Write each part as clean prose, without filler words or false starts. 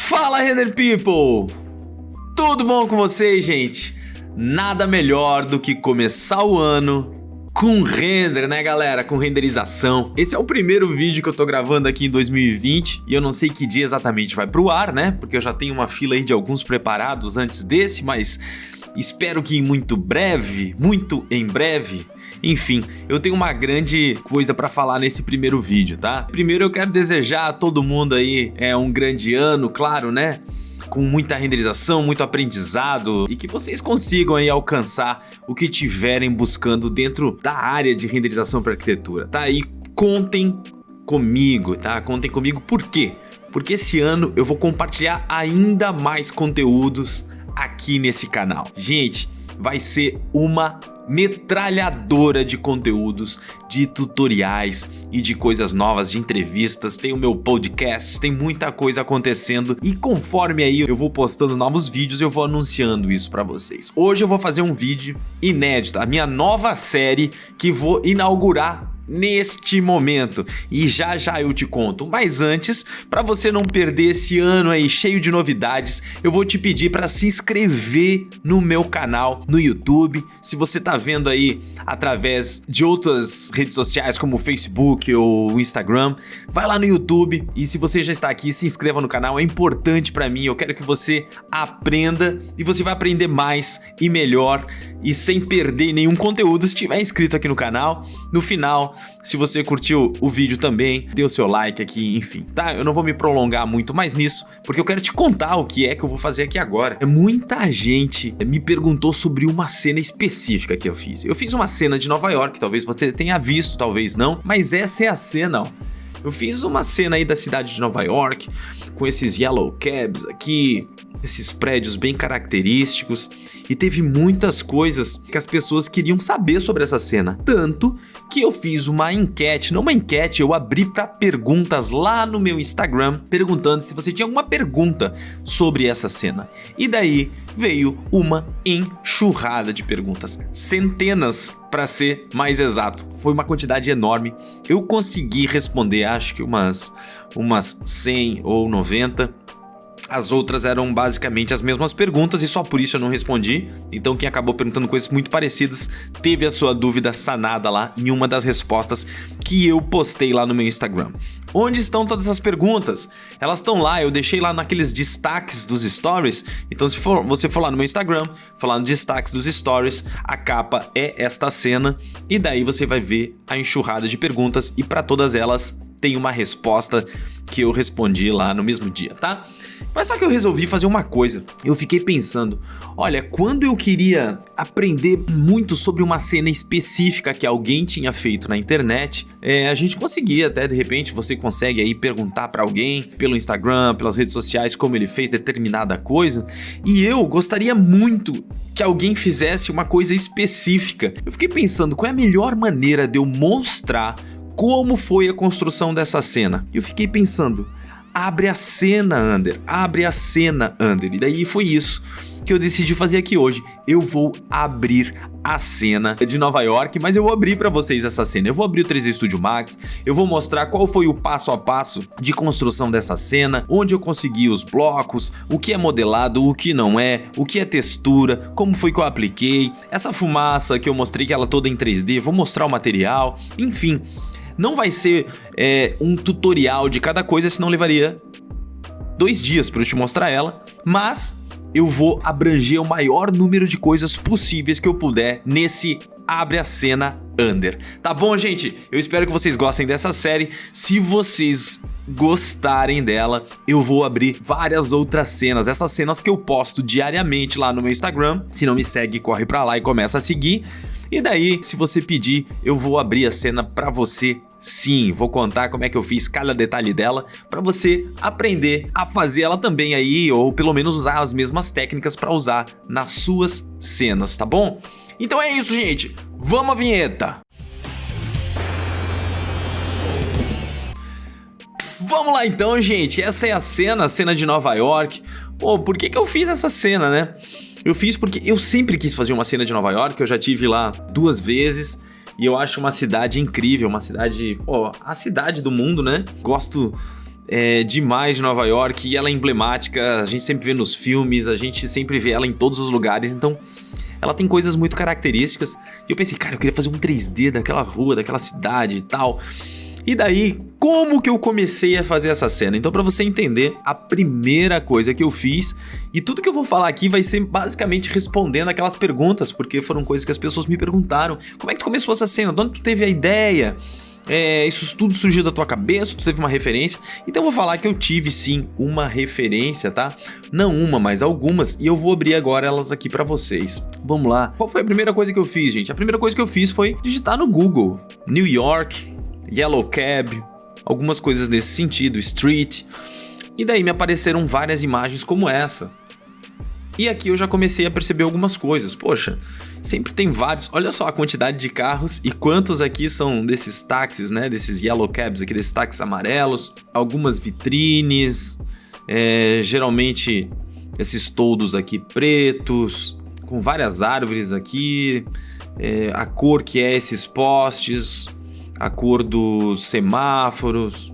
Fala, Render People! Tudo bom com vocês, gente? Nada melhor do que começar o ano com render, né, galera? Com renderização. Esse é o primeiro vídeo que eu tô gravando aqui em 2020 e eu não sei que dia exatamente vai pro ar, né? Porque eu já tenho uma fila aí de alguns preparados antes desse, mas espero que muito em breve. Enfim, eu tenho uma grande coisa pra falar nesse primeiro vídeo, tá? Primeiro eu quero desejar a todo mundo aí um grande ano, claro, né? Com muita renderização, muito aprendizado e que vocês consigam aí alcançar o que tiverem buscando dentro da área de renderização para arquitetura, tá? E contem comigo, tá? Contem comigo por quê? Porque esse ano eu vou compartilhar ainda mais conteúdos aqui nesse canal. Gente, vai ser uma metralhadora de conteúdos, de tutoriais e de coisas novas, de entrevistas. Tem o meu podcast, tem muita coisa acontecendo e conforme aí eu vou postando novos vídeos, eu vou anunciando isso pra vocês. Hoje eu vou fazer um vídeo inédito, a minha nova série que vou inaugurar neste momento e já eu te conto. Mas antes, para você não perder esse ano aí cheio de novidades, eu vou te pedir para se inscrever no meu canal no YouTube. Se você tá vendo aí através de outras redes sociais como o Facebook ou o Instagram, vai lá no YouTube e se você já está aqui, se inscreva no canal, é importante para mim. Eu quero que você aprenda e você vai aprender mais e melhor e sem perder nenhum conteúdo se estiver inscrito aqui no canal. No final, se você curtiu o vídeo também, dê o seu like aqui, enfim, tá? Eu não vou me prolongar muito mais nisso, porque eu quero te contar o que é que eu vou fazer aqui agora. Muita gente me perguntou sobre uma cena específica que eu fiz. Eu fiz uma cena de Nova York, talvez você tenha visto, talvez não, mas essa é a cena, ó. Eu fiz uma cena aí da cidade de Nova York, com esses yellow cabs aqui, esses prédios bem característicos, e teve muitas coisas que as pessoas queriam saber sobre essa cena. Tanto que eu fiz uma enquete, não uma enquete, eu abri para perguntas lá no meu Instagram, perguntando se você tinha alguma pergunta sobre essa cena. E daí veio uma enxurrada de perguntas, centenas para ser mais exato. Foi uma quantidade enorme. Eu consegui responder, acho que umas 100 ou 90. As outras eram basicamente as mesmas perguntas e só por isso eu não respondi. Então quem acabou perguntando coisas muito parecidas teve a sua dúvida sanada lá em uma das respostas que eu postei lá no meu Instagram. Onde estão todas essas perguntas? Elas estão lá, eu deixei lá naqueles destaques dos stories. Então se você for lá no meu Instagram, falar no destaques dos stories, a capa é esta cena e daí você vai ver a enxurrada de perguntas e para todas elas tem uma resposta que eu respondi lá no mesmo dia, tá? Mas só que eu resolvi fazer uma coisa. Eu fiquei pensando, olha, quando eu queria aprender muito sobre uma cena específica que alguém tinha feito na internet, a gente conseguia até, de repente, você consegue aí perguntar pra alguém pelo Instagram, pelas redes sociais, como ele fez determinada coisa. E eu gostaria muito que alguém fizesse uma coisa específica. Eu fiquei pensando, qual é a melhor maneira de eu mostrar como foi a construção dessa cena? Eu fiquei pensando, abre a cena, Ander. E daí foi isso que eu decidi fazer aqui hoje. Eu vou abrir a cena de Nova York, mas eu vou abrir para vocês essa cena. Eu vou abrir o 3D Studio Max, eu vou mostrar qual foi o passo a passo de construção dessa cena, onde eu consegui os blocos, o que é modelado, o que não é, o que é textura, como foi que eu apliquei, essa fumaça que eu mostrei que ela toda em 3D, vou mostrar o material, enfim. Não vai ser um tutorial de cada coisa, senão levaria 2 dias para eu te mostrar ela, mas eu vou abranger o maior número de coisas possíveis que eu puder nesse Abre a Cena Ander. Tá bom, gente? Eu espero que vocês gostem dessa série. Se vocês gostarem dela, eu vou abrir várias outras cenas, essas cenas que eu posto diariamente lá no meu Instagram. Se não me segue, corre pra lá e começa a seguir. E daí, se você pedir, eu vou abrir a cena pra você. Sim, vou contar como é que eu fiz cada detalhe dela pra você aprender a fazer ela também aí, ou pelo menos usar as mesmas técnicas pra usar nas suas cenas, tá bom? Então é isso, gente. Vamos à vinheta. Vamos lá então, gente. Essa é a cena de Nova York. Pô, por que eu fiz essa cena, né? Eu fiz porque eu sempre quis fazer uma cena de Nova York. Eu já tive lá 2 vezes. E eu acho uma cidade incrível, uma cidade, a cidade do mundo, né? Gosto demais de Nova York e ela é emblemática, a gente sempre vê nos filmes, a gente sempre vê ela em todos os lugares, então ela tem coisas muito características. E eu pensei, cara, eu queria fazer um 3D daquela rua, daquela cidade e tal. E daí, como que eu comecei a fazer essa cena? Então, pra você entender, a primeira coisa que eu fiz, e tudo que eu vou falar aqui vai ser basicamente respondendo aquelas perguntas, porque foram coisas que as pessoas me perguntaram. Como é que tu começou essa cena? De onde tu teve a ideia? Isso tudo surgiu da tua cabeça? Tu teve uma referência? Então eu vou falar que eu tive sim uma referência, tá? Não uma, mas algumas, e eu vou abrir agora elas aqui pra vocês. Vamos lá. Qual foi a primeira coisa que eu fiz, gente? A primeira coisa que eu fiz foi digitar no Google New York, Yellow Cab, algumas coisas nesse sentido, Street. E daí me apareceram várias imagens como essa. E aqui eu já comecei a perceber algumas coisas. Poxa, sempre tem vários. Olha só a quantidade de carros e quantos aqui são desses táxis, né? Desses Yellow Cabs aqui, desses táxis amarelos. Algumas vitrines. Geralmente esses toldos aqui pretos. Com várias árvores aqui. A cor que é esses postes. A cor dos semáforos.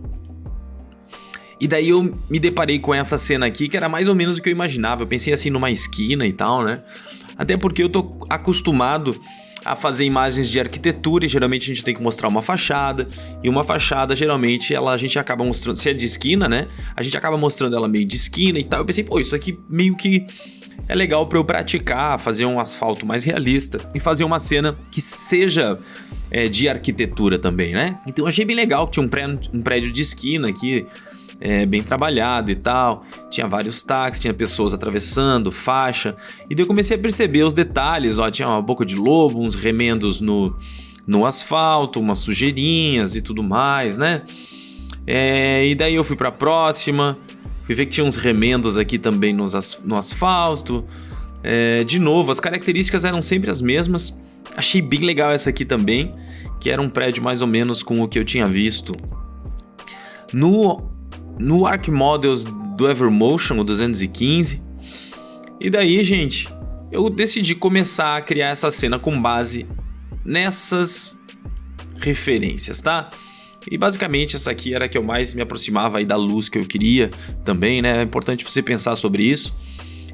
E daí eu me deparei com essa cena aqui, que era mais ou menos o que eu imaginava. Eu pensei assim numa esquina e tal, né? Até porque eu tô acostumado a fazer imagens de arquitetura e geralmente a gente tem que mostrar uma fachada. E uma fachada, geralmente, a gente acaba mostrando... Se é de esquina, né? A gente acaba mostrando ela meio de esquina e tal. Eu pensei, pô, isso aqui meio que é legal pra eu praticar, fazer um asfalto mais realista e fazer uma cena que seja de arquitetura também, né? Então eu achei bem legal que tinha um prédio de esquina aqui, bem trabalhado e tal. Tinha vários táxis, tinha pessoas atravessando, faixa. E daí eu comecei a perceber os detalhes, ó. Tinha uma boca de lobo, uns remendos no asfalto, umas sujeirinhas e tudo mais, né? E daí eu fui pra próxima. Fui ver que tinha uns remendos aqui também no asfalto. De novo, as características eram sempre as mesmas. Achei bem legal essa aqui também, que era um prédio mais ou menos com o que eu tinha visto no Arc Models do Evermotion, o 215. E daí, gente, eu decidi começar a criar essa cena com base nessas referências, tá? E basicamente essa aqui era a que eu mais me aproximava aí da luz que eu queria também, né? É importante você pensar sobre isso.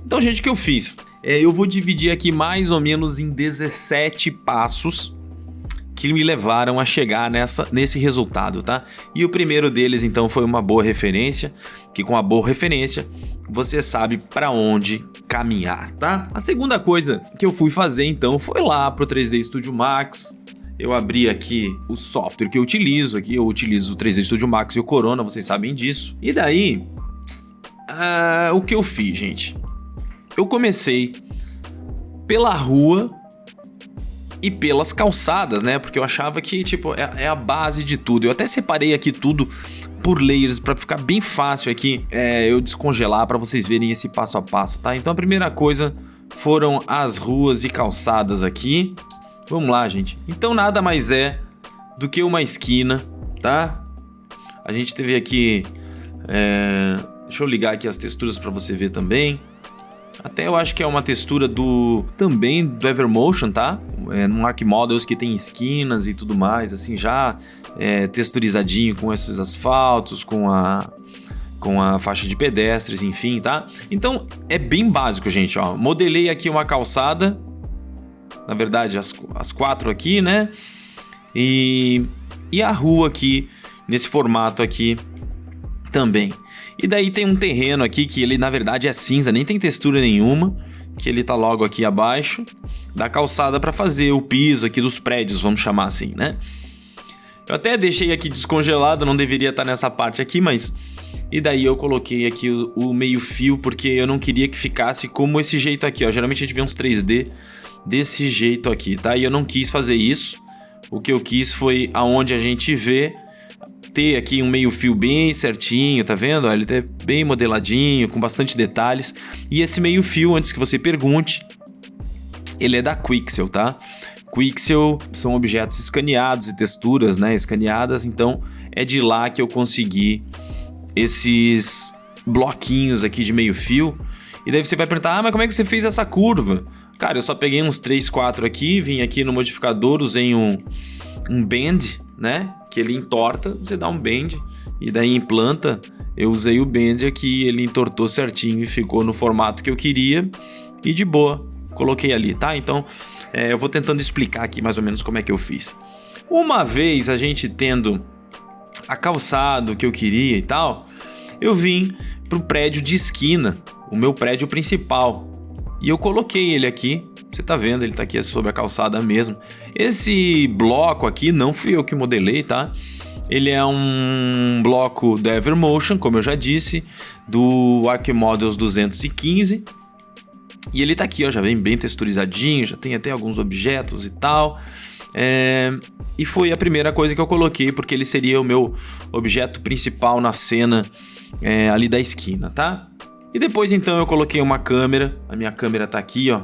Então, gente, o que eu fiz? Eu vou dividir aqui mais ou menos em 17 passos que me levaram a chegar nesse resultado, tá? E o primeiro deles, então, foi uma boa referência, que com a boa referência, você sabe para onde caminhar, tá? A segunda coisa que eu fui fazer, então, foi lá pro 3D Studio Max. Eu abri aqui o software que eu utilizo aqui, eu utilizo o 3D Studio Max e o Corona, vocês sabem disso. E daí, o que eu fiz, gente? Eu comecei pela rua e pelas calçadas, né? Porque eu achava que, tipo, é a base de tudo. Eu até separei aqui tudo por layers para ficar bem fácil aqui eu descongelar para vocês verem esse passo a passo, tá? Então a primeira coisa foram as ruas e calçadas aqui. Vamos lá, gente. Então nada mais é do que uma esquina, tá? A gente teve aqui... deixa eu ligar aqui as texturas para você ver também. Até eu acho que é uma textura também do Evermotion, tá? Num Arc Models que tem esquinas e tudo mais, assim, já texturizadinho com esses asfaltos, com a faixa de pedestres, enfim, tá? Então, é bem básico, gente, ó. Modelei aqui uma calçada, na verdade, as 4 aqui, né? E a rua aqui, nesse formato aqui também. E daí tem um terreno aqui que ele na verdade é cinza, nem tem textura nenhuma, que ele tá logo aqui abaixo da calçada para fazer o piso aqui dos prédios, vamos chamar assim, né? Eu até deixei aqui descongelado, não deveria estar nessa parte aqui, mas... E daí eu coloquei aqui o meio fio, porque eu não queria que ficasse como esse jeito aqui, ó. Geralmente a gente vê uns 3D desse jeito aqui, tá? E eu não quis fazer isso. O que eu quis foi aonde a gente vê... ter aqui um meio fio bem certinho, tá vendo? Ele tá bem modeladinho, com bastante detalhes. E esse meio fio, antes que você pergunte, ele é da Quixel, tá? Quixel são objetos escaneados e texturas, né, escaneadas, então é de lá que eu consegui esses bloquinhos aqui de meio fio. E daí você vai perguntar, mas como é que você fez essa curva? Cara, eu só peguei uns 3, 4 aqui, vim aqui no modificador, usei um bend, né? porque ele entorta, você dá um bend e daí implanta. Eu usei o bend aqui, ele entortou certinho e ficou no formato que eu queria e de boa, coloquei ali, tá? Então eu vou tentando explicar aqui mais ou menos como é que eu fiz. Uma vez a gente tendo a calçado que eu queria e tal, eu vim pro prédio de esquina, o meu prédio principal, e eu coloquei ele aqui. Você tá vendo, ele tá aqui sobre a calçada mesmo. Esse bloco aqui não fui eu que modelei, tá? Ele é um bloco da Evermotion, como eu já disse, do Archimodels 215. E ele tá aqui, ó, já vem bem texturizadinho, já tem até alguns objetos e tal. E foi a primeira coisa que eu coloquei, porque ele seria o meu objeto principal na cena ali da esquina, tá? E depois então eu coloquei uma câmera, a minha câmera tá aqui, ó.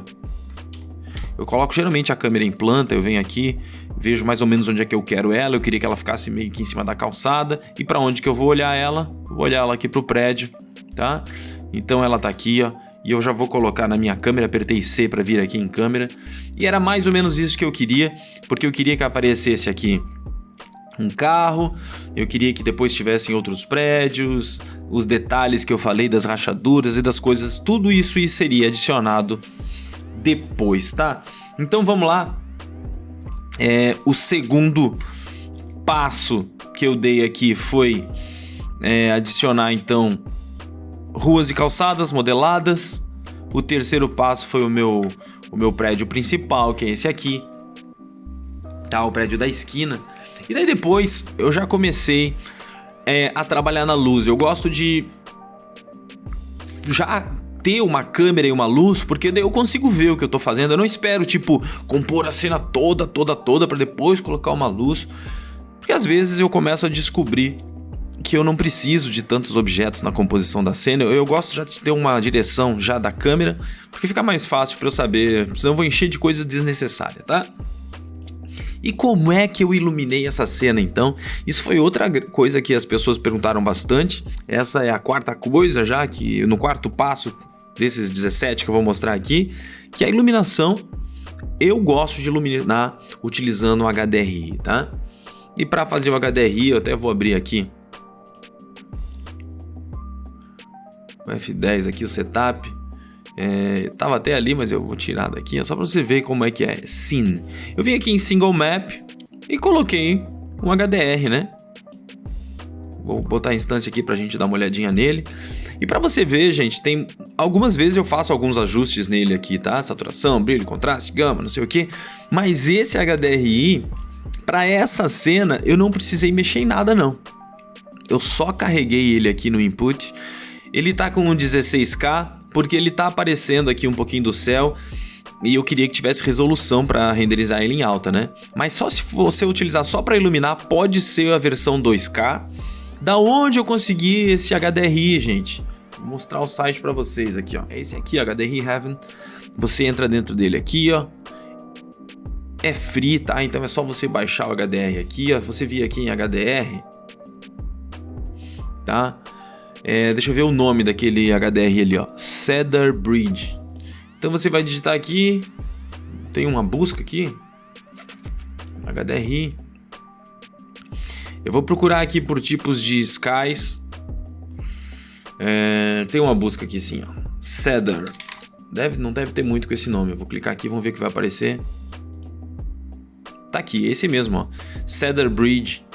Eu coloco geralmente a câmera em planta, eu venho aqui, vejo mais ou menos onde é que eu quero ela, eu queria que ela ficasse meio que em cima da calçada. E para onde que eu vou olhar ela? Vou olhar ela aqui pro prédio, tá? Então ela tá aqui, ó, e eu já vou colocar na minha câmera, apertei C para vir aqui em câmera. E era mais ou menos isso que eu queria, porque eu queria que aparecesse aqui um carro, eu queria que depois tivessem outros prédios, os detalhes que eu falei das rachaduras e das coisas, tudo isso seria adicionado depois, tá? Então vamos lá. O segundo passo que eu dei aqui foi adicionar então ruas e calçadas modeladas. O terceiro passo foi o meu prédio principal, que é esse aqui, tá? O prédio da esquina. E daí depois eu já comecei a trabalhar na luz. Eu gosto de já ter uma câmera e uma luz, porque daí eu consigo ver o que eu tô fazendo. Eu não espero, compor a cena toda para depois colocar uma luz. Porque às vezes eu começo a descobrir que eu não preciso de tantos objetos na composição da cena. Eu gosto já de ter uma direção já da câmera, porque fica mais fácil para eu saber, senão eu vou encher de coisa desnecessária, tá? E como é que eu iluminei essa cena, então? Isso foi outra coisa que as pessoas perguntaram bastante. Essa é a quarta coisa já, que no quarto passo desses 17 que eu vou mostrar aqui, que é a iluminação. Eu gosto de iluminar utilizando o HDRI, tá? E para fazer o HDRI, eu até vou abrir aqui o F10 aqui, o setup. Tava até ali, mas eu vou tirar daqui, só para você ver como é que é Scene. Eu vim aqui em Single Map e coloquei um HDR, né? Vou botar a instância aqui pra gente dar uma olhadinha nele. E pra você ver, gente, tem algumas vezes eu faço alguns ajustes nele aqui, tá? Saturação, brilho, contraste, gama, não sei o que. Mas esse HDRI, pra essa cena, eu não precisei mexer em nada, não. Eu só carreguei ele aqui no input. Ele tá com um 16K, porque ele tá aparecendo aqui um pouquinho do céu e eu queria que tivesse resolução para renderizar ele em alta, né? Mas só se você utilizar só para iluminar, pode ser a versão 2K. Da onde eu consegui esse HDRI, gente? Vou mostrar o site para vocês aqui, ó. É esse aqui, HDRI Heaven. Você entra dentro dele aqui, ó. É free, tá? Então é só você baixar o HDR aqui, ó. Você vir aqui em HDR, tá? Deixa eu ver o nome daquele HDR ali, ó. Cedar Bridge. Então você vai digitar aqui. Tem uma busca aqui. HDRI. Eu vou procurar aqui por tipos de skies. Tem uma busca aqui sim, ó. Cedar. Não deve ter muito com esse nome. Eu vou clicar aqui, vamos ver o que vai aparecer. Tá aqui, esse mesmo, ó. Cedar Bridge.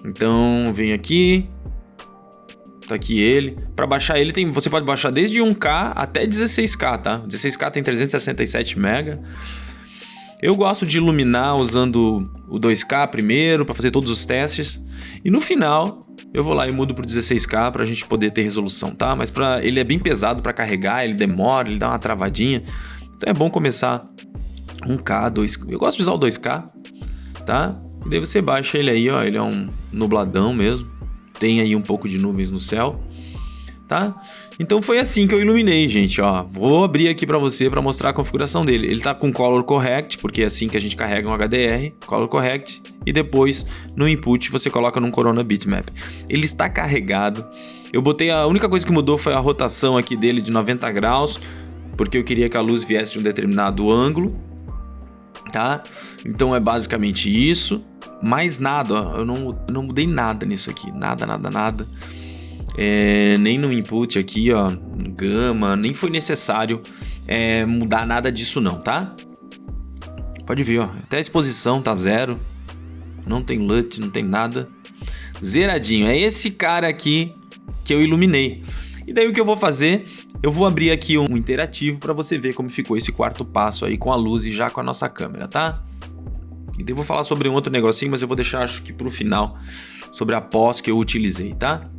Então vem aqui. Tá aqui ele. Para baixar ele, você pode baixar desde 1K até 16K, tá? 16K tem 367 MB. Eu gosto de iluminar usando o 2K primeiro, para fazer todos os testes. E no final, eu vou lá e mudo pro 16K pra gente poder ter resolução, tá? Mas ele é bem pesado para carregar, ele demora, ele dá uma travadinha. Então é bom começar 1K, 2K. Eu gosto de usar o 2K, tá? E daí você baixa ele aí, ó. Ele é um nubladão mesmo. Tem aí um pouco de nuvens no céu, tá? Então foi assim que eu iluminei, gente, ó. Vou abrir aqui pra você pra mostrar a configuração dele. Ele tá com Color Correct, porque é assim que a gente carrega um HDR, Color Correct, e depois no input você coloca num Corona Bitmap. Ele está carregado. Eu botei, a única coisa que mudou foi a rotação aqui dele de 90 graus, porque eu queria que a luz viesse de um determinado ângulo, tá? Então é basicamente isso. mais nada, ó. Eu não mudei nada nisso aqui. Nada. Nem no input aqui, ó, gama, nem foi necessário mudar nada disso não, tá? Pode ver, ó, até a exposição tá 0, não tem LUT, não tem nada, zeradinho. É esse cara aqui que eu iluminei. E daí o que eu vou fazer? Eu vou abrir aqui um interativo para você ver como ficou esse quarto passo aí com a luz e já com a nossa câmera, tá? E daí eu vou falar sobre um outro negocinho, mas eu vou deixar acho que pro final, sobre a pós que eu utilizei, tá?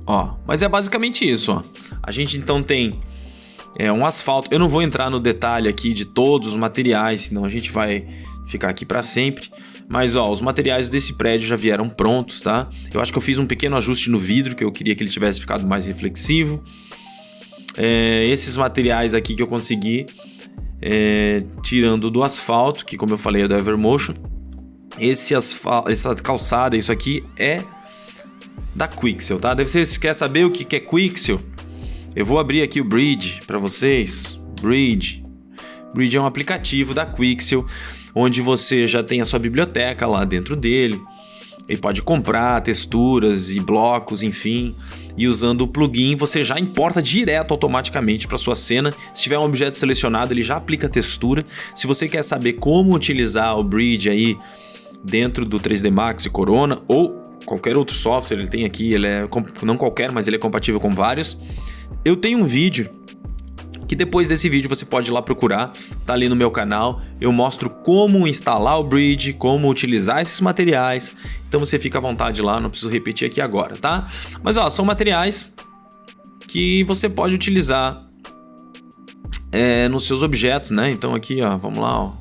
Ó, mas é basicamente isso, ó. A gente então tem um asfalto. Eu não vou entrar no detalhe aqui de todos os materiais, senão a gente vai ficar aqui para sempre. Mas ó, os materiais desse prédio já vieram prontos, tá? Eu acho que eu fiz um pequeno ajuste no vidro, que eu queria que ele tivesse ficado mais reflexivo. Esses materiais aqui que eu consegui, tirando do asfalto, que como eu falei é da Evermotion. Essa calçada, isso aqui é da Quixel, tá? Daí vocês querem saber o que é Quixel? Eu vou abrir aqui o Bridge para vocês. Bridge é um aplicativo da Quixel, onde você já tem a sua biblioteca lá dentro dele e pode comprar texturas e blocos, enfim. E usando o plugin você já importa direto automaticamente para sua cena. Se tiver um objeto selecionado, ele já aplica a textura. Se você quer saber como utilizar o Bridge aí dentro do 3D Max e Corona ou qualquer outro software, ele tem aqui, não qualquer, mas ele é compatível com vários. Eu tenho um vídeo que depois desse vídeo você pode ir lá procurar, tá ali no meu canal. Eu mostro como instalar o Bridge, como utilizar esses materiais. Então você fica à vontade lá, não preciso repetir aqui agora, tá? Mas ó, são materiais que você pode utilizar nos seus objetos, né? Então aqui, ó, vamos lá, ó.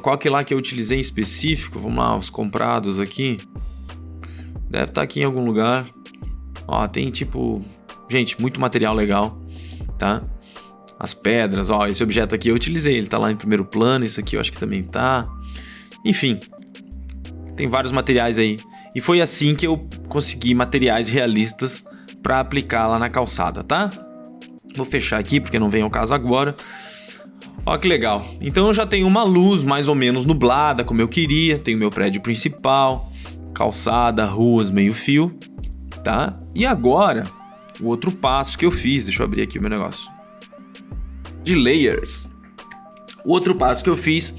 Qual que lá que eu utilizei em específico? Vamos lá, os comprados aqui. Deve estar aqui em algum lugar. Ó, tem tipo... Gente, muito material legal, tá? As pedras, ó, esse objeto aqui eu utilizei, ele tá lá em primeiro plano, isso aqui eu acho que também tá. Enfim, tem vários materiais aí. E foi assim que eu consegui materiais realistas para aplicar lá na calçada, tá? Vou fechar aqui porque não vem ao caso agora. Ó que legal. Então eu já tenho uma luz mais ou menos nublada, como eu queria. Tenho meu prédio principal, calçada, ruas, meio fio, tá? E agora... o outro passo que eu fiz, deixa eu abrir aqui o meu negócio de layers. O outro passo que eu fiz,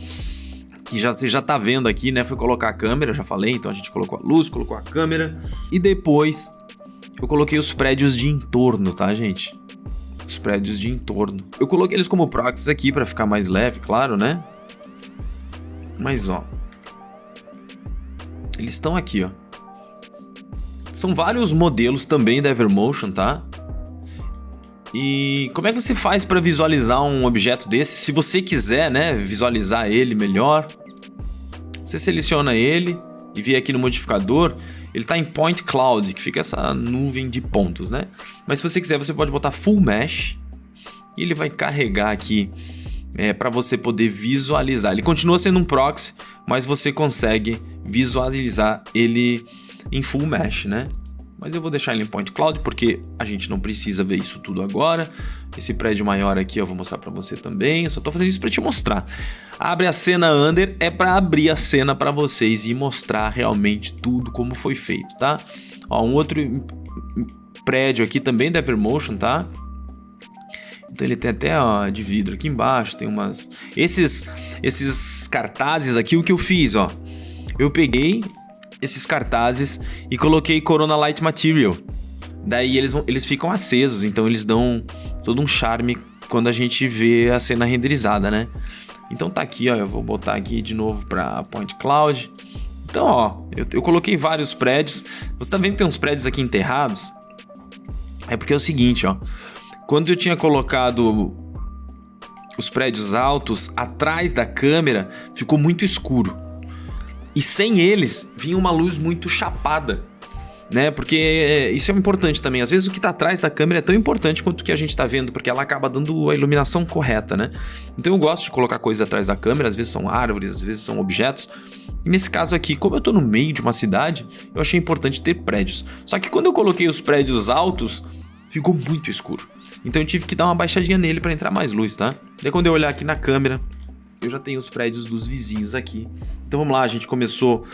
que você já tá vendo aqui, né, foi colocar a câmera, já falei, então a gente colocou a luz, colocou a câmera e depois eu coloquei os prédios de entorno, tá, gente? Os prédios de entorno. Eu coloquei eles como proxies aqui para ficar mais leve, claro, né? Mas ó, eles estão aqui, ó. São vários modelos também da Evermotion, tá? E como é que você faz para visualizar um objeto desse? Se você quiser, né, visualizar ele melhor, você seleciona ele e vem aqui no modificador. Ele tá em Point Cloud, que fica essa nuvem de pontos, né? Mas se você quiser, você pode botar Full Mesh e ele vai carregar aqui para você poder visualizar. Ele continua sendo um proxy, mas você consegue visualizar ele em Full Mesh, né? Mas eu vou deixar ele em Point Cloud porque a gente não precisa ver isso tudo agora. Esse prédio maior aqui eu vou mostrar para você também. Eu só tô fazendo isso para te mostrar. Abre a cena under é para abrir a cena para vocês e mostrar realmente tudo como foi feito, tá? Ó, um outro prédio aqui também da Evermotion, tá? Então ele tem até, ó, de vidro aqui embaixo, tem umas... Esses cartazes aqui, o que eu fiz, ó. Eu peguei esses cartazes e coloquei Corona Light Material. Daí eles ficam acesos, então eles dão todo um charme quando a gente vê a cena renderizada, né? Então tá aqui, ó, eu vou botar aqui de novo para Point Cloud. Então, ó, eu coloquei vários prédios. Você tá vendo que tem uns prédios aqui enterrados? É porque é o seguinte, ó. Quando eu tinha colocado os prédios altos atrás da câmera, ficou muito escuro. E sem eles, vinha uma luz muito chapada, né? Porque isso é importante também. Às vezes o que está atrás da câmera é tão importante quanto o que a gente está vendo, porque ela acaba dando a iluminação correta, né? Então eu gosto de colocar coisas atrás da câmera, às vezes são árvores, às vezes são objetos. E nesse caso aqui, como eu estou no meio de uma cidade, eu achei importante ter prédios. Só que quando eu coloquei os prédios altos, ficou muito escuro. Então eu tive que dar uma baixadinha nele para entrar mais luz, tá? Daí quando eu olhar aqui na câmera, eu já tenho os prédios dos vizinhos aqui. Então vamos lá, a gente começou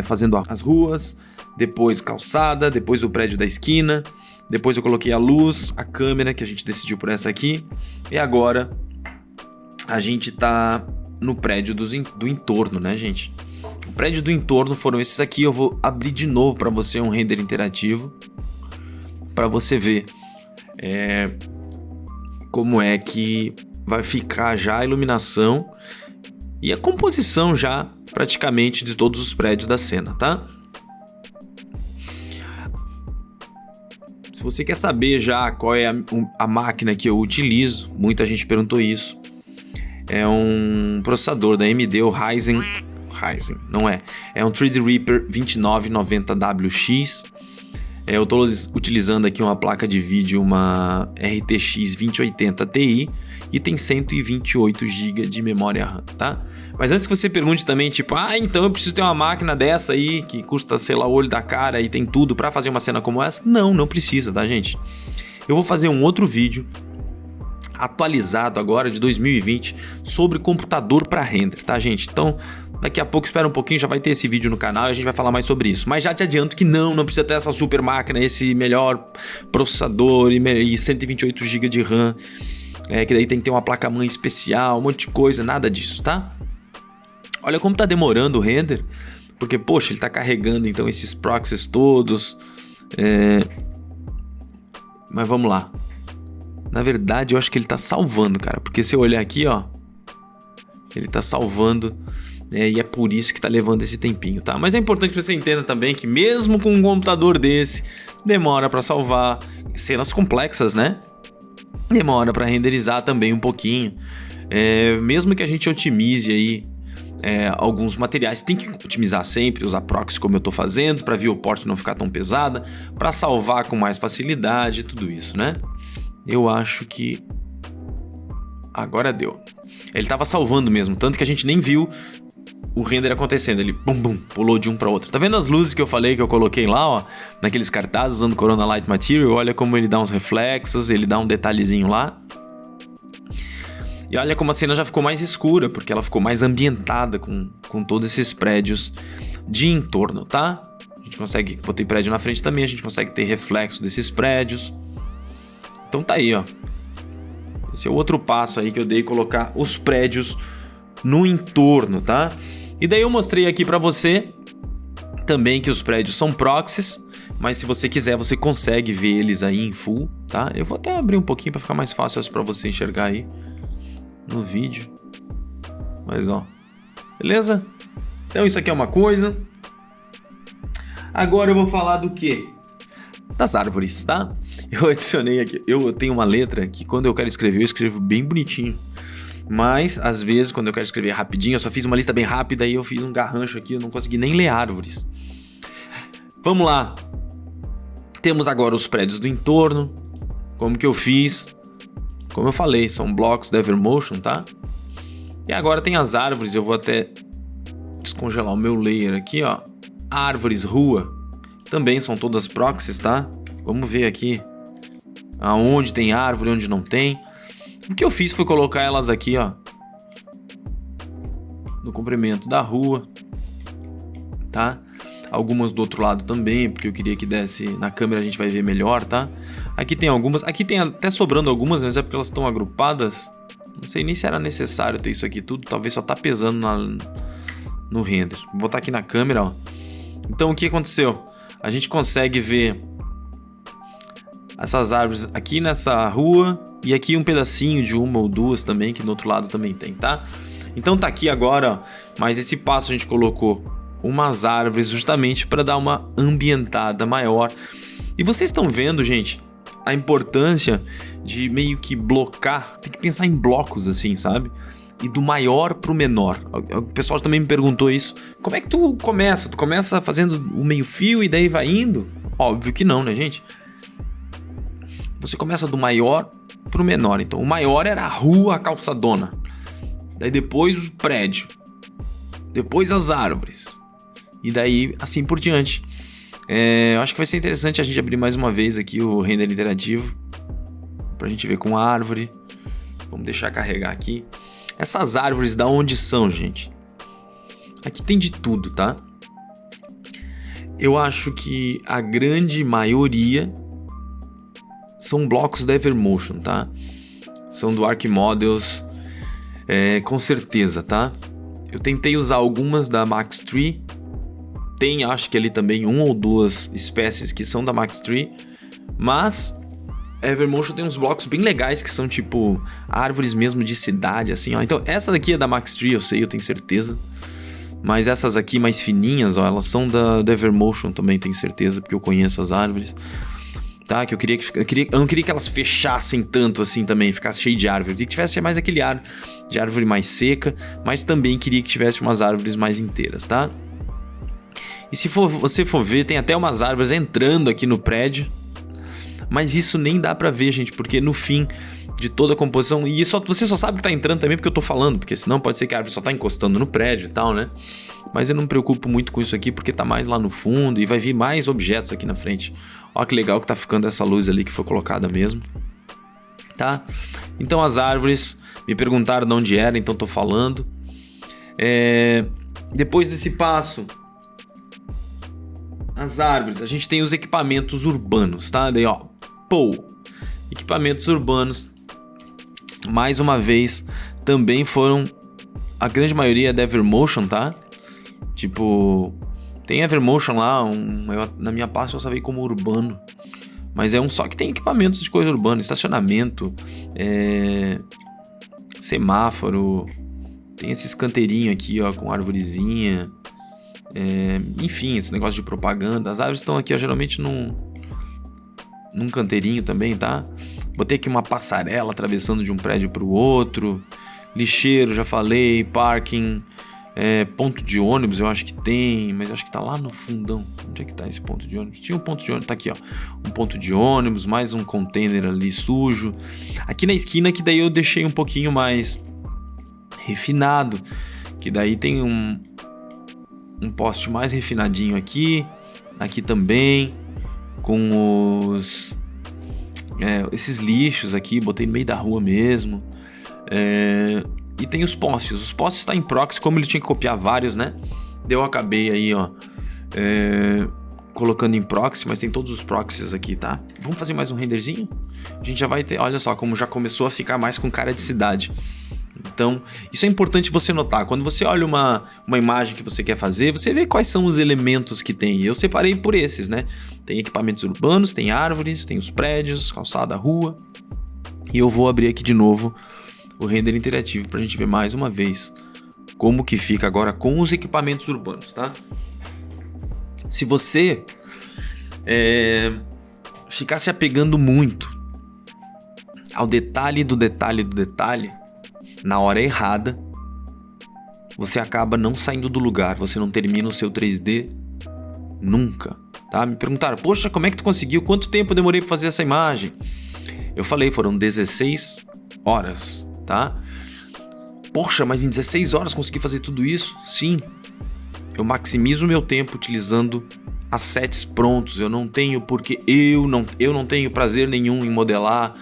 fazendo as ruas, depois calçada, depois o prédio da esquina, depois eu coloquei a luz, a câmera, que a gente decidiu por essa aqui, e agora a gente tá no prédio do entorno, né, gente? O prédio do entorno foram esses aqui. Eu vou abrir de novo para você um render interativo, para você ver como é que vai ficar já a iluminação e a composição já praticamente de todos os prédios da cena, tá? Se você quer saber já qual é a máquina que eu utilizo, muita gente perguntou isso. É um processador da AMD, o Ryzen, não é. É um Threadripper 2990WX. Eu estou utilizando aqui uma placa de vídeo, uma RTX 2080 Ti, e tem 128 GB de memória RAM, tá? Mas antes que você pergunte também, tipo, então eu preciso ter uma máquina dessa aí, que custa, sei lá, o olho da cara e tem tudo para fazer uma cena como essa? Não precisa, tá, gente? Eu vou fazer um outro vídeo atualizado agora, de 2020, sobre computador para render, tá, gente? Então, daqui a pouco, espera um pouquinho, já vai ter esse vídeo no canal e a gente vai falar mais sobre isso. Mas já te adianto que não precisa ter essa super máquina, esse melhor processador e 128 GB de RAM, que daí tem que ter uma placa-mãe especial, um monte de coisa, nada disso, tá? Olha como tá demorando o render, porque, poxa, ele tá carregando então esses proxies todos, mas vamos lá. Na verdade, eu acho que ele tá salvando, cara, porque se eu olhar aqui, ó, ele tá salvando, e é por isso que tá levando esse tempinho, tá? Mas é importante que você entenda também que mesmo com um computador desse, demora para salvar cenas complexas, né? Demora para renderizar também um pouquinho. Mesmo que a gente otimize aí alguns materiais, tem que otimizar sempre, usar proxy como eu tô fazendo, para viewport não ficar tão pesada, para salvar com mais facilidade, tudo isso, né? Eu acho que agora deu. Ele tava salvando mesmo, tanto que a gente nem viu o render acontecendo. Ele pulou de um para outro. Tá vendo as luzes que eu falei que eu coloquei lá, ó, naqueles cartazes usando Corona Light Material? Olha como ele dá uns reflexos, ele dá um detalhezinho lá. E olha como a cena já ficou mais escura, porque ela ficou mais ambientada com todos esses prédios de entorno, tá? A gente consegue, botei prédio na frente também, a gente consegue ter reflexo desses prédios. Então tá aí, ó. Esse é o outro passo aí que eu dei, colocar os prédios no entorno, tá? E daí eu mostrei aqui pra você também que os prédios são proxies, mas se você quiser, você consegue ver eles aí em full, tá? Eu vou até abrir um pouquinho pra ficar mais fácil pra você enxergar aí no vídeo. Mas ó, beleza? Então isso aqui é uma coisa. Agora eu vou falar do quê? Das árvores, tá? Eu adicionei aqui, eu tenho uma letra que quando eu quero escrever, eu escrevo bem bonitinho. Mas, às vezes, quando eu quero escrever rapidinho, eu só fiz uma lista bem rápida e eu fiz um garrancho aqui, eu não consegui nem ler árvores. Vamos lá. Temos agora os prédios do entorno. Como que eu fiz? Como eu falei, são blocos da Evermotion, tá? E agora tem as árvores, eu vou até descongelar o meu layer aqui, ó. Árvores, rua, também são todas proxies, tá? Vamos ver aqui aonde tem árvore, onde não tem. O que eu fiz foi colocar elas aqui, ó, no comprimento da rua, tá? Algumas do outro lado também, porque eu queria que desse na câmera, a gente vai ver melhor, tá? Aqui tem algumas, aqui tem até sobrando algumas, mas é porque elas estão agrupadas. Não sei nem se era necessário ter isso aqui tudo, talvez só tá pesando no render. Vou botar aqui na câmera, ó. Então o que aconteceu? A gente consegue ver essas árvores aqui nessa rua e aqui um pedacinho de uma ou duas também, que no outro lado também tem, tá? Então tá aqui agora, ó, mas esse passo a gente colocou umas árvores justamente para dar uma ambientada maior. E vocês estão vendo, gente, a importância de meio que blocar, tem que pensar em blocos assim, sabe? E do maior pro menor. O pessoal também me perguntou isso. Como é que tu começa? Tu começa fazendo o meio fio e daí vai indo? Óbvio que não, né, gente? Você começa do maior pro menor. Então, o maior era a rua, a calçadona. Daí depois o prédio. Depois as árvores. E daí, assim por diante. Eu acho que vai ser interessante a gente abrir mais uma vez aqui o render interativo. Pra gente ver com a árvore. Vamos deixar carregar aqui. Essas árvores da onde são, gente? Aqui tem de tudo, tá? Eu acho que a grande maioria são blocos da Evermotion, tá? São do ArcModels, com certeza, tá? Eu tentei usar algumas da Max Tree. Tem, acho que ali também 1 ou 2 espécies que são da Max Tree. Mas a Evermotion tem uns blocos bem legais que são tipo árvores mesmo de cidade, assim, ó. Então essa daqui é da Max Tree, eu sei, eu tenho certeza. Mas essas aqui mais fininhas, ó, elas são da Evermotion também, tenho certeza, porque eu conheço as árvores. Tá, que eu não queria que elas fechassem tanto assim também, ficasse cheio de árvore. Eu queria que tivesse mais aquele ar de árvore mais seca, mas também queria que tivesse umas árvores mais inteiras, tá? E se você for ver, tem até umas árvores entrando aqui no prédio, mas isso nem dá pra ver, gente, porque no fim de toda a composição, e você só sabe que tá entrando também porque eu tô falando, porque senão pode ser que a árvore só tá encostando no prédio e tal, né? Mas eu não me preocupo muito com isso aqui, porque tá mais lá no fundo e vai vir mais objetos aqui na frente. Ó que legal que tá ficando essa luz ali que foi colocada mesmo, tá? Então as árvores, me perguntaram de onde era, então tô falando. Depois desse passo, as árvores, a gente tem os equipamentos urbanos, tá? Daí, ó, equipamentos urbanos, mais uma vez, também foram, a grande maioria da Evermotion, tá? Tipo, tem Evermotion lá, na minha pasta eu só veio como urbano, mas é um só que tem equipamentos de coisa urbana, estacionamento, semáforo, tem esse canteirinho aqui, ó, com arvorezinha, enfim, esse negócio de propaganda. As árvores estão aqui, ó, geralmente num canteirinho também, tá? Botei aqui uma passarela atravessando de um prédio para o outro, lixeiro, já falei, parking, ponto de ônibus eu acho que tem, mas eu acho que tá lá no fundão. Onde é que tá esse ponto de ônibus? Tinha um ponto de ônibus, tá aqui, ó, um ponto de ônibus, mais um container ali sujo. Aqui na esquina, que daí eu deixei um pouquinho mais refinado, que daí tem um poste mais refinadinho aqui também, com esses lixos aqui, botei no meio da rua mesmo. E tem os postes tá em proxy, como ele tinha que copiar vários, né? Eu acabei aí, ó, colocando em proxy, mas tem todos os proxies aqui, tá? Vamos fazer mais um renderzinho? A gente já vai ter, olha só como já começou a ficar mais com cara de cidade. Então, isso é importante você notar. Quando você olha uma imagem que você quer fazer, você vê quais são os elementos que tem. Eu separei por esses, né? Tem equipamentos urbanos, tem árvores, tem os prédios, calçada, rua. E eu vou abrir aqui de novo o render interativo pra gente ver mais uma vez como que fica agora com os equipamentos urbanos, tá? Se você ficar se apegando muito ao detalhe do detalhe do detalhe, na hora errada, você acaba não saindo do lugar, você não termina o seu 3D nunca, tá? Me perguntaram, poxa, como é que tu conseguiu? Quanto tempo eu demorei pra fazer essa imagem? Eu falei, foram 16 horas, tá? Poxa, mas em 16 horas consegui fazer tudo isso? Sim, eu maximizo o meu tempo utilizando assets prontos. Eu não tenho porque eu não tenho prazer nenhum em modelar,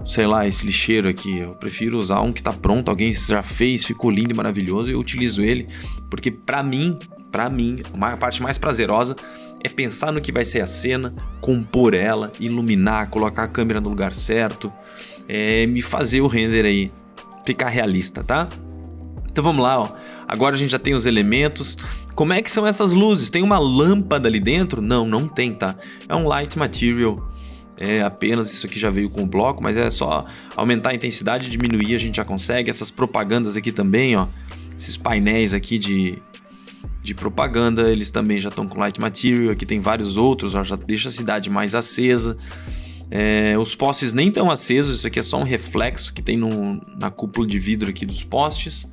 sei lá, esse lixeiro aqui. Eu prefiro usar um que tá pronto, alguém já fez, ficou lindo e maravilhoso, eu utilizo ele, porque pra mim, a parte mais prazerosa é pensar no que vai ser a cena, compor ela, iluminar, colocar a câmera no lugar certo, me fazer o render aí ficar realista, tá? Então vamos lá, ó. Agora a gente já tem os elementos. Como é que são essas luzes? Tem uma lâmpada ali dentro? Não tem, tá? É um light material. Apenas isso aqui já veio com o bloco, mas é só aumentar a intensidade e diminuir, a gente já consegue. Essas propagandas aqui também, ó, esses painéis aqui de propaganda, eles também já estão com light material. Aqui tem vários outros, ó, já deixa a cidade mais acesa. Os postes nem tão acesos, isso aqui é só um reflexo que tem na cúpula de vidro aqui dos postes.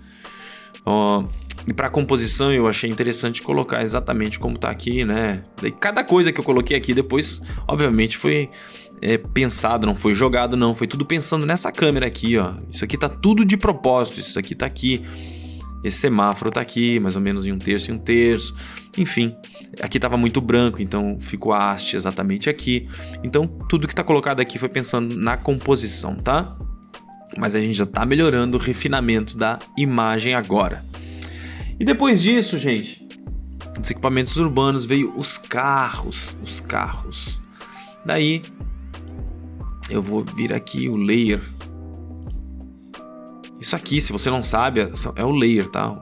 E para composição eu achei interessante colocar exatamente como tá aqui, né? Daí, cada coisa que eu coloquei aqui depois, obviamente, foi pensado, não foi jogado, não. Foi tudo pensando nessa câmera aqui, ó. Isso aqui tá tudo de propósito, isso aqui tá aqui. Esse semáforo tá aqui, mais ou menos em 1/3 e 1/3. Enfim, aqui tava muito branco, então ficou a haste exatamente aqui. Então, tudo que tá colocado aqui foi pensando na composição, tá? Mas a gente já tá melhorando o refinamento da imagem agora. E depois disso, gente, dos equipamentos urbanos veio os carros. Daí eu vou vir aqui o layer. Isso aqui, se você não sabe, é o layer, tá?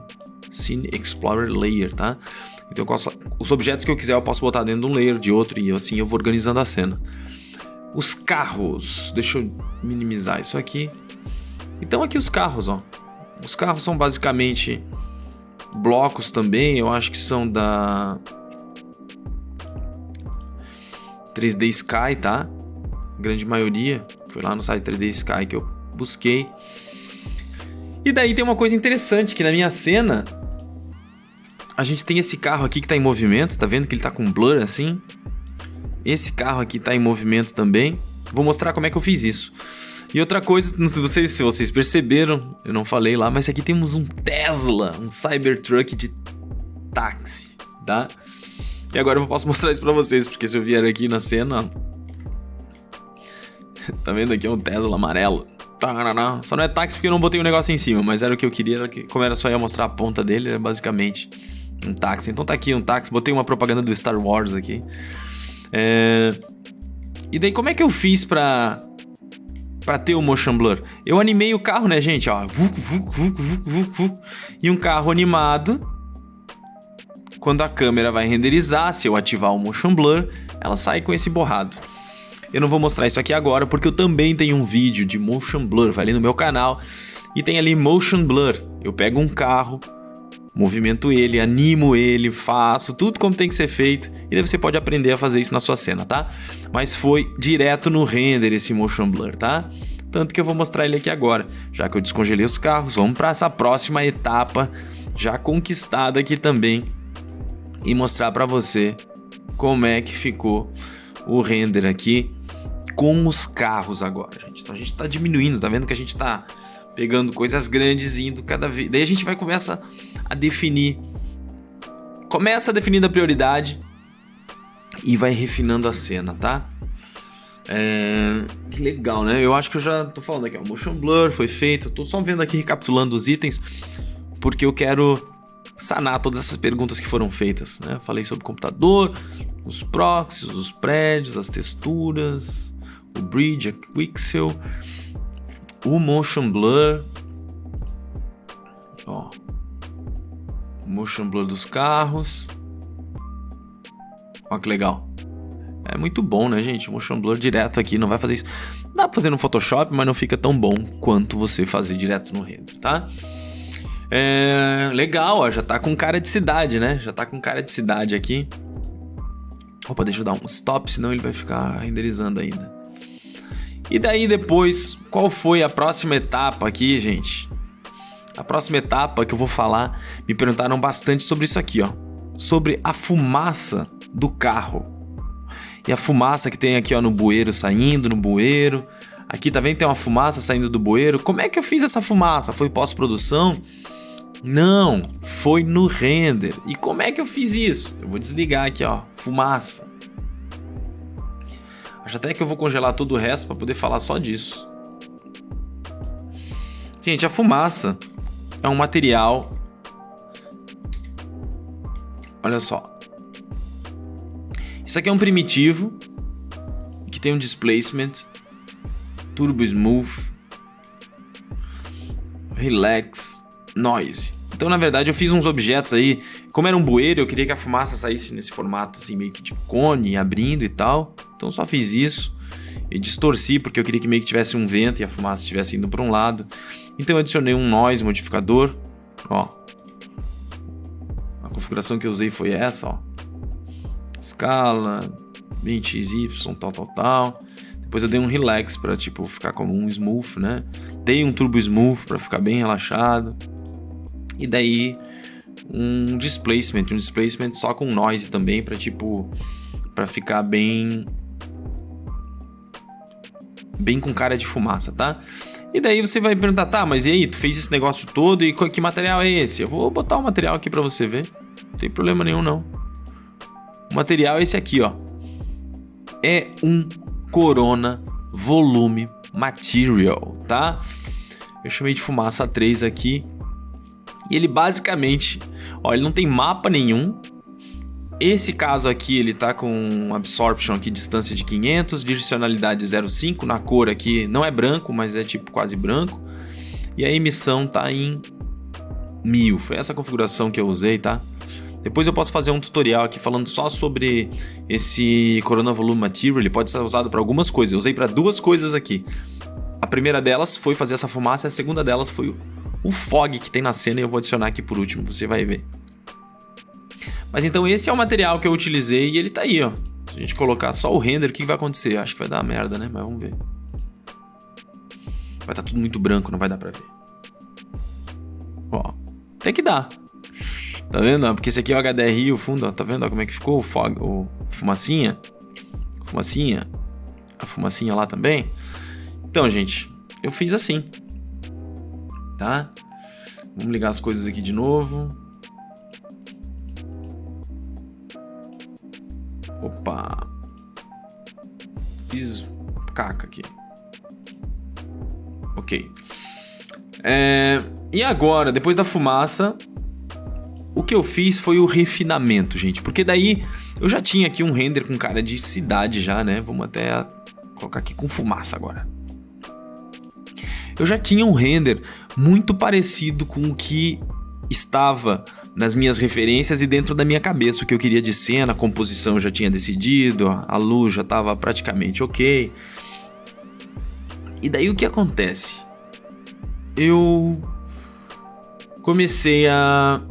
Scene Explorer Layer, tá? Então os objetos que eu quiser eu posso botar dentro de um layer, de outro, e assim eu vou organizando a cena. Os carros, deixa eu minimizar isso aqui. Então aqui os carros, ó. Os carros são basicamente blocos também, eu acho que são da 3D Sky, tá? A grande maioria foi lá no site 3D Sky que eu busquei. E daí tem uma coisa interessante, que na minha cena a gente tem esse carro aqui que tá em movimento, tá vendo que ele tá com blur assim? Esse carro aqui tá em movimento também. Vou mostrar como é que eu fiz isso. E outra coisa, não sei se vocês perceberam, eu não falei lá, mas aqui temos um Tesla, um Cybertruck de táxi, tá? E agora eu posso mostrar isso pra vocês, porque se eu vier aqui na cena, ó, tá vendo aqui, é um Tesla amarelo. Só não é táxi porque eu não botei o negócio em cima, mas era o que eu queria, como era só ia mostrar a ponta dele, era basicamente um táxi. Então tá aqui um táxi, botei uma propaganda do Star Wars aqui. E daí como é que eu fiz pra ter o motion blur? Eu animei o carro, né, gente? Ó, e um carro animado, quando a câmera vai renderizar, se eu ativar o motion blur, ela sai com esse borrado. Eu não vou mostrar isso aqui agora, porque eu também tenho um vídeo de motion blur, vai ali no meu canal, e tem ali motion blur. Eu pego um carro, movimento ele, animo ele, faço tudo como tem que ser feito, e daí você pode aprender a fazer isso na sua cena, tá? Mas foi direto no render esse motion blur, tá? Tanto que eu vou mostrar ele aqui agora. Já que eu descongelei os carros, vamos para essa próxima etapa já conquistada aqui também e mostrar para você como é que ficou o render aqui com os carros agora, gente. Então a gente tá diminuindo, tá vendo que a gente tá pegando coisas grandes e indo cada vez. Daí a gente vai começa a definir a prioridade e vai refinando a cena, tá? Que legal, né? Eu acho que eu já tô falando aqui, ó, o motion blur foi feito. Eu tô só vendo aqui, recapitulando os itens, porque eu quero sanar todas essas perguntas que foram feitas, né? Falei sobre o computador, os proxies, os prédios, as texturas, o bridge, a pixel, o motion blur, ó, o motion blur dos carros. Ó que legal. É muito bom, né, gente? O motion blur direto aqui, não vai fazer isso. Dá pra fazer no Photoshop, mas não fica tão bom quanto você fazer direto no render, tá? Legal, ó, já tá com cara de cidade, né? Já tá com cara de cidade aqui. Opa, deixa eu dar um stop, senão ele vai ficar renderizando ainda. E daí depois, qual foi a próxima etapa aqui, gente? A próxima etapa que eu vou falar, me perguntaram bastante sobre isso aqui, ó. Sobre a fumaça do carro. E a fumaça que tem aqui, ó, no bueiro, saindo no bueiro. Aqui, tá vendo? Tem uma fumaça saindo do bueiro. Como é que eu fiz essa fumaça? Foi pós-produção? Não, foi no render. E como é que eu fiz isso? Eu vou desligar aqui, ó, fumaça. Acho até que eu vou congelar todo o resto para poder falar só disso. Gente, a fumaça é um material... Olha só. Isso aqui é um primitivo que tem um displacement, turbo smooth, relax, noise. Então, na verdade, eu fiz uns objetos aí. Como era um bueiro, eu queria que a fumaça saísse nesse formato assim, meio que de cone, abrindo e tal. Então, só fiz isso e distorci, porque eu queria que meio que tivesse um vento e a fumaça estivesse indo para um lado. Então, eu adicionei um noise modificador. Ó, a configuração que eu usei foi essa, ó. Escala 20xy, tal. Depois eu dei um relax para tipo ficar como um smooth, né? Dei um turbo smooth para ficar bem relaxado. E daí um displacement só com noise também para tipo para ficar bem com cara de fumaça, tá? E daí você vai perguntar, tá, mas e aí, tu fez esse negócio todo e que material é esse? Eu vou botar o material aqui para você ver. Não tem problema nenhum não. O material é esse aqui, ó. É um Corona Volume Material, tá? Eu chamei de fumaça 3 aqui. E ele basicamente... Ó, ele não tem mapa nenhum. Esse caso aqui, ele tá com absorption aqui, distância de 500, direcionalidade 0,5. Na cor aqui, não é branco, mas é tipo quase branco. E a emissão tá em 1000. Foi essa configuração que eu usei, tá? Depois eu posso fazer um tutorial aqui falando só sobre esse Corona Volume Material. Ele pode ser usado para algumas coisas. Eu usei para 2 coisas aqui. A primeira delas foi fazer essa fumaça. E a segunda delas foi o fog que tem na cena. E eu vou adicionar aqui por último, você vai ver. Mas então esse é o material que eu utilizei e ele tá aí, ó. Se a gente colocar só o render, o que vai acontecer? Acho que vai dar merda, né? Mas vamos ver. Vai estar tudo muito branco, não vai dar pra ver. Ó, até que dá. Tá vendo? Porque esse aqui é o HDRI, o fundo, ó. Tá vendo como é que ficou o fog, o fumacinha? Fumacinha. A fumacinha lá também. Então, gente, eu fiz assim. Tá? Vamos ligar as coisas aqui de novo. Opa. Fiz caca aqui. Ok. E agora, depois da fumaça, o que eu fiz foi o refinamento, gente. Porque daí eu já tinha aqui um render com cara de cidade já, né? Vamos até colocar aqui com fumaça agora. Eu já tinha um render muito parecido com o que estava nas minhas referências e dentro da minha cabeça, o que eu queria de cena, a composição eu já tinha decidido, a luz já estava praticamente ok. E daí o que acontece? Eu comecei a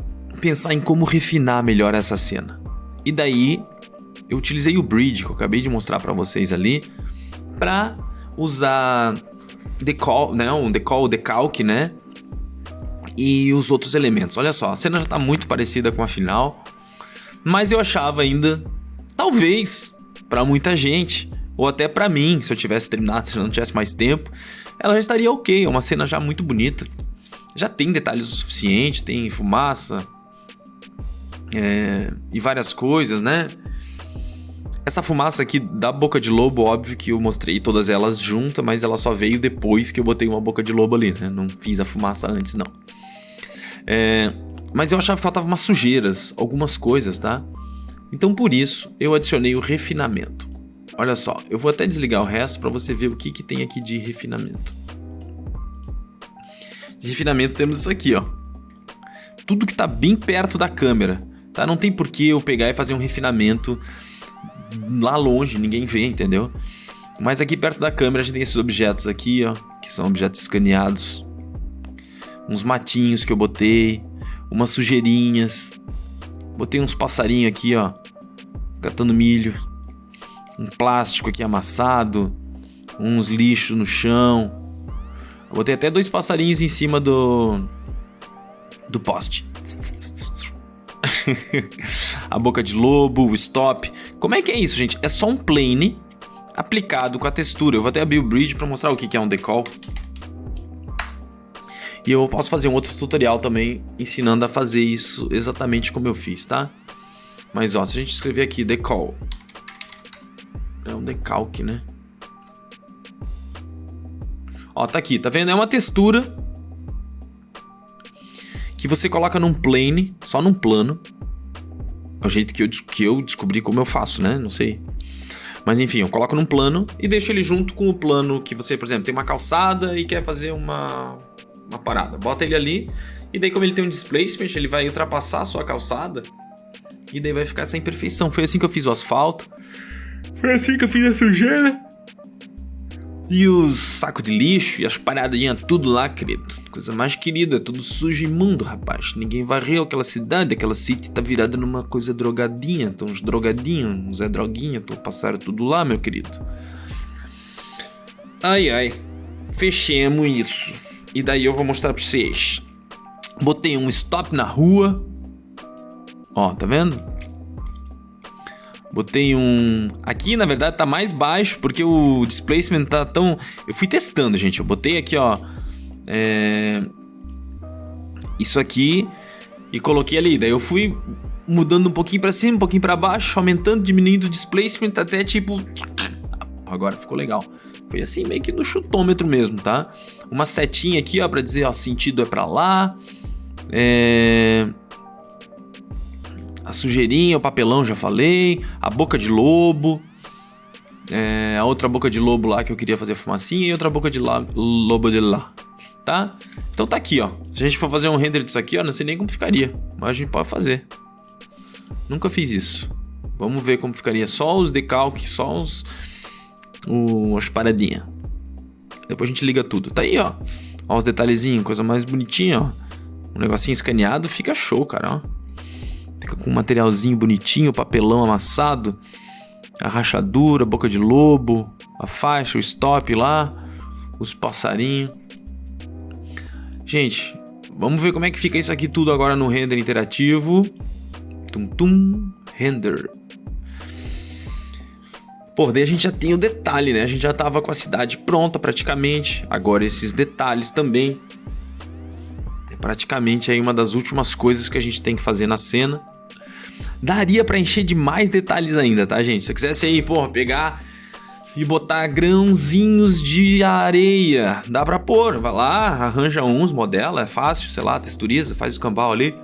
pensar em como refinar melhor essa cena. E daí eu utilizei o Bridge, que eu acabei de mostrar para vocês ali, para usar decal, né, decalque, né? E os outros elementos. Olha só, a cena já tá muito parecida com a final, mas eu achava ainda, talvez, pra muita gente, ou até pra mim, se eu tivesse terminado, se eu não tivesse mais tempo, ela já estaria ok, é uma cena já muito bonita. Já tem detalhes o suficiente, tem fumaça, e várias coisas, né? Essa fumaça aqui da boca de lobo, óbvio que eu mostrei todas elas juntas, mas ela só veio depois que eu botei uma boca de lobo ali, né? Não fiz a fumaça antes, não. Mas eu achava que faltavam umas sujeiras, algumas coisas, tá? Então por isso eu adicionei o refinamento. Olha só, eu vou até desligar o resto para você ver o que tem aqui de refinamento. De refinamento temos isso aqui, ó. Tudo que tá bem perto da câmera, tá? Não tem por que eu pegar e fazer um refinamento lá longe, ninguém vê, entendeu? Mas aqui perto da câmera a gente tem esses objetos aqui, ó, que são objetos escaneados. Uns matinhos que eu botei, umas sujeirinhas. Botei uns passarinhos aqui, ó, catando milho. Um plástico aqui amassado. Uns lixos no chão. Eu botei até 2 passarinhos em cima do poste. A boca de lobo, o stop. Como é que é isso, gente? É só um plane aplicado com a textura. Eu vou até abrir o Bridge para mostrar o que é um decal. E eu posso fazer um outro tutorial também ensinando a fazer isso exatamente como eu fiz, tá? Mas ó, se a gente escrever aqui decal, é um decalque, né? Ó, tá aqui, tá vendo? É uma textura que você coloca num plane, só num plano. É o jeito que eu descobri como eu faço, né? Não sei. Mas enfim, eu coloco num plano e deixo ele junto com o plano que você, por exemplo, tem uma calçada e quer fazer uma parada. Bota ele ali e daí como ele tem um displacement, ele vai ultrapassar a sua calçada e daí vai ficar essa imperfeição. Foi assim que eu fiz o asfalto. Foi assim que eu fiz a sujeira. E os sacos de lixo e as paradinhas, tudo lá, querido. Coisa mais querida, tudo sujo e imundo, rapaz. Ninguém varreu aquela cidade, aquela city tá virada numa coisa drogadinha. Então uns drogadinhos, uns Zé Droguinha, então passaram tudo lá, meu querido. Ai, ai. Fechemos isso. E daí eu vou mostrar pra vocês. Botei um stop na rua. Ó, tá vendo? Botei um... Aqui, na verdade, tá mais baixo, porque o displacement tá tão... Eu fui testando, gente. Eu botei aqui, ó... Isso aqui e coloquei ali. Daí eu fui mudando um pouquinho pra cima, um pouquinho pra baixo, aumentando, diminuindo o displacement até tipo... Agora ficou legal. Foi assim, meio que no chutômetro mesmo, tá? Uma setinha aqui, ó, pra dizer, ó, sentido é pra lá. A sujeirinha, o papelão, já falei. A boca de lobo. A outra boca de lobo lá que eu queria fazer a fumacinha. E outra boca de lobo de lá, tá? Então tá aqui, ó. Se a gente for fazer um render disso aqui, ó, não sei nem como ficaria. Mas a gente pode fazer. Nunca fiz isso. Vamos ver como ficaria. Só os decalques, só as paradinhas. Depois a gente liga tudo. Tá aí, ó. Ó os detalhezinhos, coisa mais bonitinha, ó. Um negocinho escaneado, fica show, cara, ó. Fica com um materialzinho bonitinho, papelão amassado. A rachadura, a boca de lobo, a faixa, o stop lá, os passarinhos. Gente, vamos ver como é que fica isso aqui tudo agora no render interativo. Render. Pô, daí a gente já tem o detalhe, né? A gente já tava com a cidade pronta praticamente. Agora esses detalhes também. É praticamente aí uma das últimas coisas que a gente tem que fazer na cena. Daria pra encher de mais detalhes ainda, tá, gente? Se eu quisesse aí, porra, pegar e botar grãozinhos de areia, dá pra pôr. Vai lá, arranja uns, modela, é fácil, sei lá, texturiza, faz o cambal ali.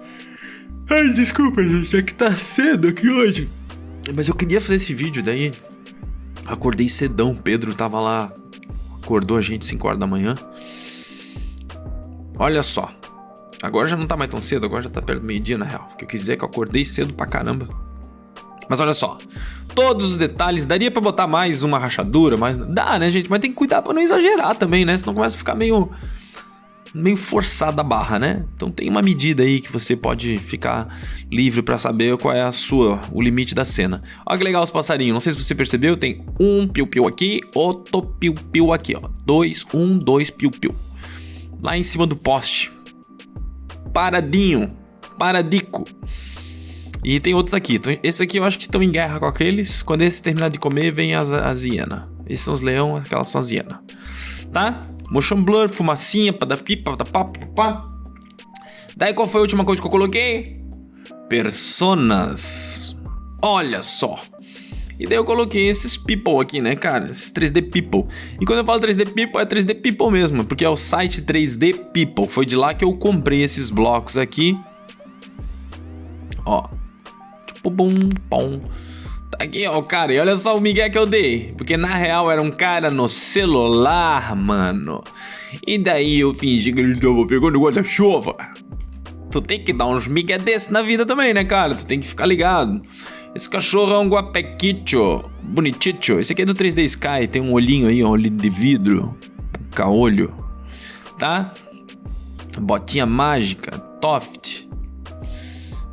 Ai, desculpa, gente, é que tá cedo aqui hoje. Mas eu queria fazer esse vídeo, daí acordei cedão, Pedro tava lá, acordou a gente 5 horas da manhã. Olha só, agora já não tá mais tão cedo, agora já tá perto do meio-dia na real. O que eu quis dizer é que eu acordei cedo pra caramba. Mas olha só, todos os detalhes, daria pra botar mais uma rachadura, mas dá, né, gente? Mas tem que cuidar pra não exagerar também, né? Senão começa a ficar meio forçada a barra, né? Então tem uma medida aí que você pode ficar livre pra saber qual é o limite da cena. Olha que legal os passarinhos, não sei se você percebeu, tem um piu-piu aqui, outro piu-piu aqui, ó. 2 piu-piu. Lá em cima do poste. Paradico. E tem outros aqui. Então, esse aqui eu acho que estão em guerra com aqueles. Quando esse terminar de comer, vem as hienas. Esses são os leão, aquelas são as hienas. Tá? Motion blur, fumacinha, pá. Daí qual foi a última coisa que eu coloquei? Personas. Olha só. E daí eu coloquei esses people aqui, né, cara? Esses 3D people. E quando eu falo 3D people, é 3D people mesmo. Porque é o site 3D people. Foi de lá que eu comprei esses blocos aqui. Ó. Tipo, bom. Tá aqui, ó, cara. E olha só o migué que eu dei. Porque na real era um cara no celular, mano. E daí eu fingi que ele tava pegando o guarda-chuva. Tu tem que dar uns migué desses na vida também, né, cara? Tu tem que ficar ligado. Esse cachorro é um guapequicho, boniticho. Esse aqui é do 3D Sky, tem um olhinho aí, um olhinho de vidro, um caolho, tá? Botinha mágica, Toft.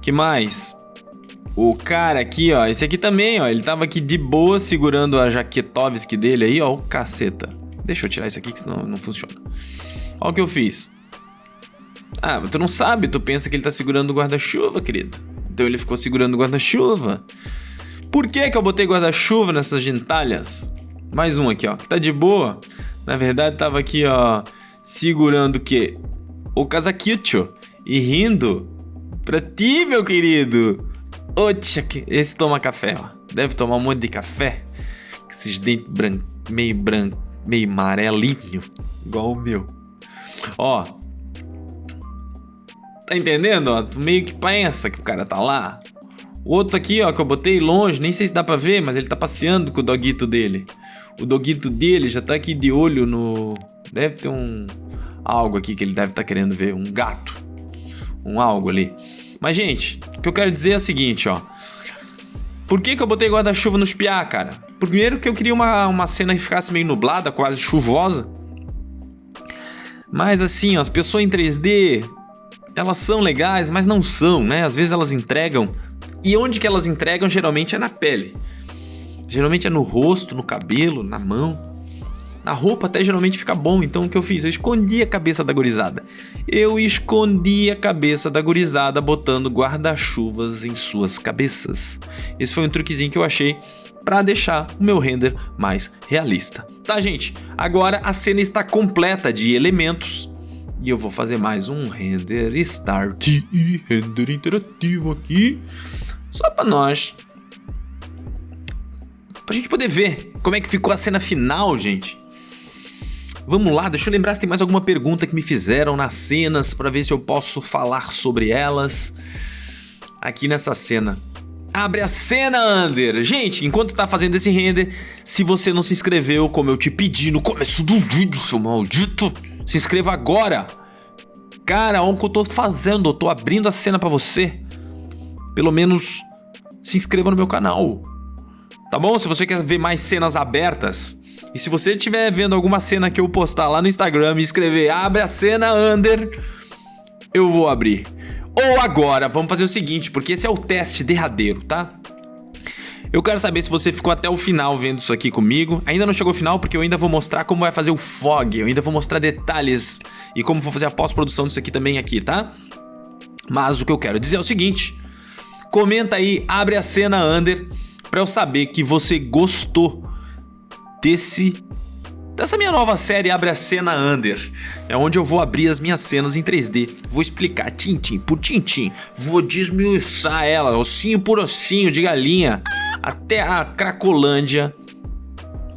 Que mais? O cara aqui, ó, esse aqui também, ó, ele tava aqui de boa segurando a Jaquetovski dele aí, ó, o caceta. Deixa eu tirar isso aqui que senão não funciona. Ó o que eu fiz. Ah, mas tu não sabe, tu pensa que ele tá segurando o guarda-chuva, querido. Então ele ficou segurando o guarda-chuva. Por que eu botei guarda-chuva nessas gentalhas? Mais um aqui, ó, que tá de boa. Na verdade tava aqui, ó, segurando o quê? O casaquito. E rindo pra ti, meu querido. Oxa, esse toma café, ó. Deve tomar um monte de café. Esses dentes meio amarelinho. Igual o meu. Ó. Tá entendendo, ó? Tu meio que pensa que o cara tá lá. O outro aqui, ó, que eu botei longe, nem sei se dá pra ver, mas ele tá passeando com o doguito dele. O doguito dele já tá aqui de olho no... Deve ter algo aqui que ele deve estar querendo ver. Um gato. Algo ali. Mas, gente, o que eu quero dizer é o seguinte, ó. Por que eu botei guarda-chuva nos piá, cara? Primeiro que eu queria uma cena que ficasse meio nublada, quase chuvosa. Mas assim, ó, as pessoas em 3D... Elas são legais, mas não são, né? Às vezes elas entregam. E onde que elas entregam, geralmente é na pele. Geralmente é no rosto, no cabelo, na mão. Na roupa até geralmente fica bom. Então o que eu fiz? Eu escondi a cabeça da gurizada. Botando guarda-chuvas em suas cabeças. Esse foi um truquezinho que eu achei pra deixar o meu render mais realista. Tá, gente? Agora a cena está completa de elementos. E eu vou fazer mais um render start e render interativo aqui. Só pra nós. Pra gente poder ver como é que ficou a cena final, gente. Vamos lá, deixa eu lembrar se tem mais alguma pergunta que me fizeram nas cenas pra ver se eu posso falar sobre elas aqui nessa cena. Abre a cena, Under! Gente, enquanto tá fazendo esse render, se você não se inscreveu, como eu te pedi no começo do vídeo, seu maldito, se inscreva agora! Cara, olha o que eu tô fazendo, eu tô abrindo a cena pra você. Pelo menos se inscreva no meu canal, tá bom? Se você quer ver mais cenas abertas, e se você estiver vendo alguma cena que eu postar lá no Instagram e escrever abre a cena, Under, eu vou abrir. Ou agora, vamos fazer o seguinte, porque esse é o teste derradeiro, tá? Eu quero saber se você ficou até o final vendo isso aqui comigo. Ainda não chegou ao final porque eu ainda vou mostrar como vai fazer o fog. Eu ainda vou mostrar detalhes e como vou fazer a pós-produção disso aqui também aqui, tá? Mas o que eu quero dizer é o seguinte. Comenta aí, abre a cena, Under, pra eu saber que você gostou dessa minha nova série Abre a Cena, Under. É onde eu vou abrir as minhas cenas em 3D. Vou explicar tintim por tintim. Vou desmiuçar ela, ossinho por ossinho de galinha, até a cracolândia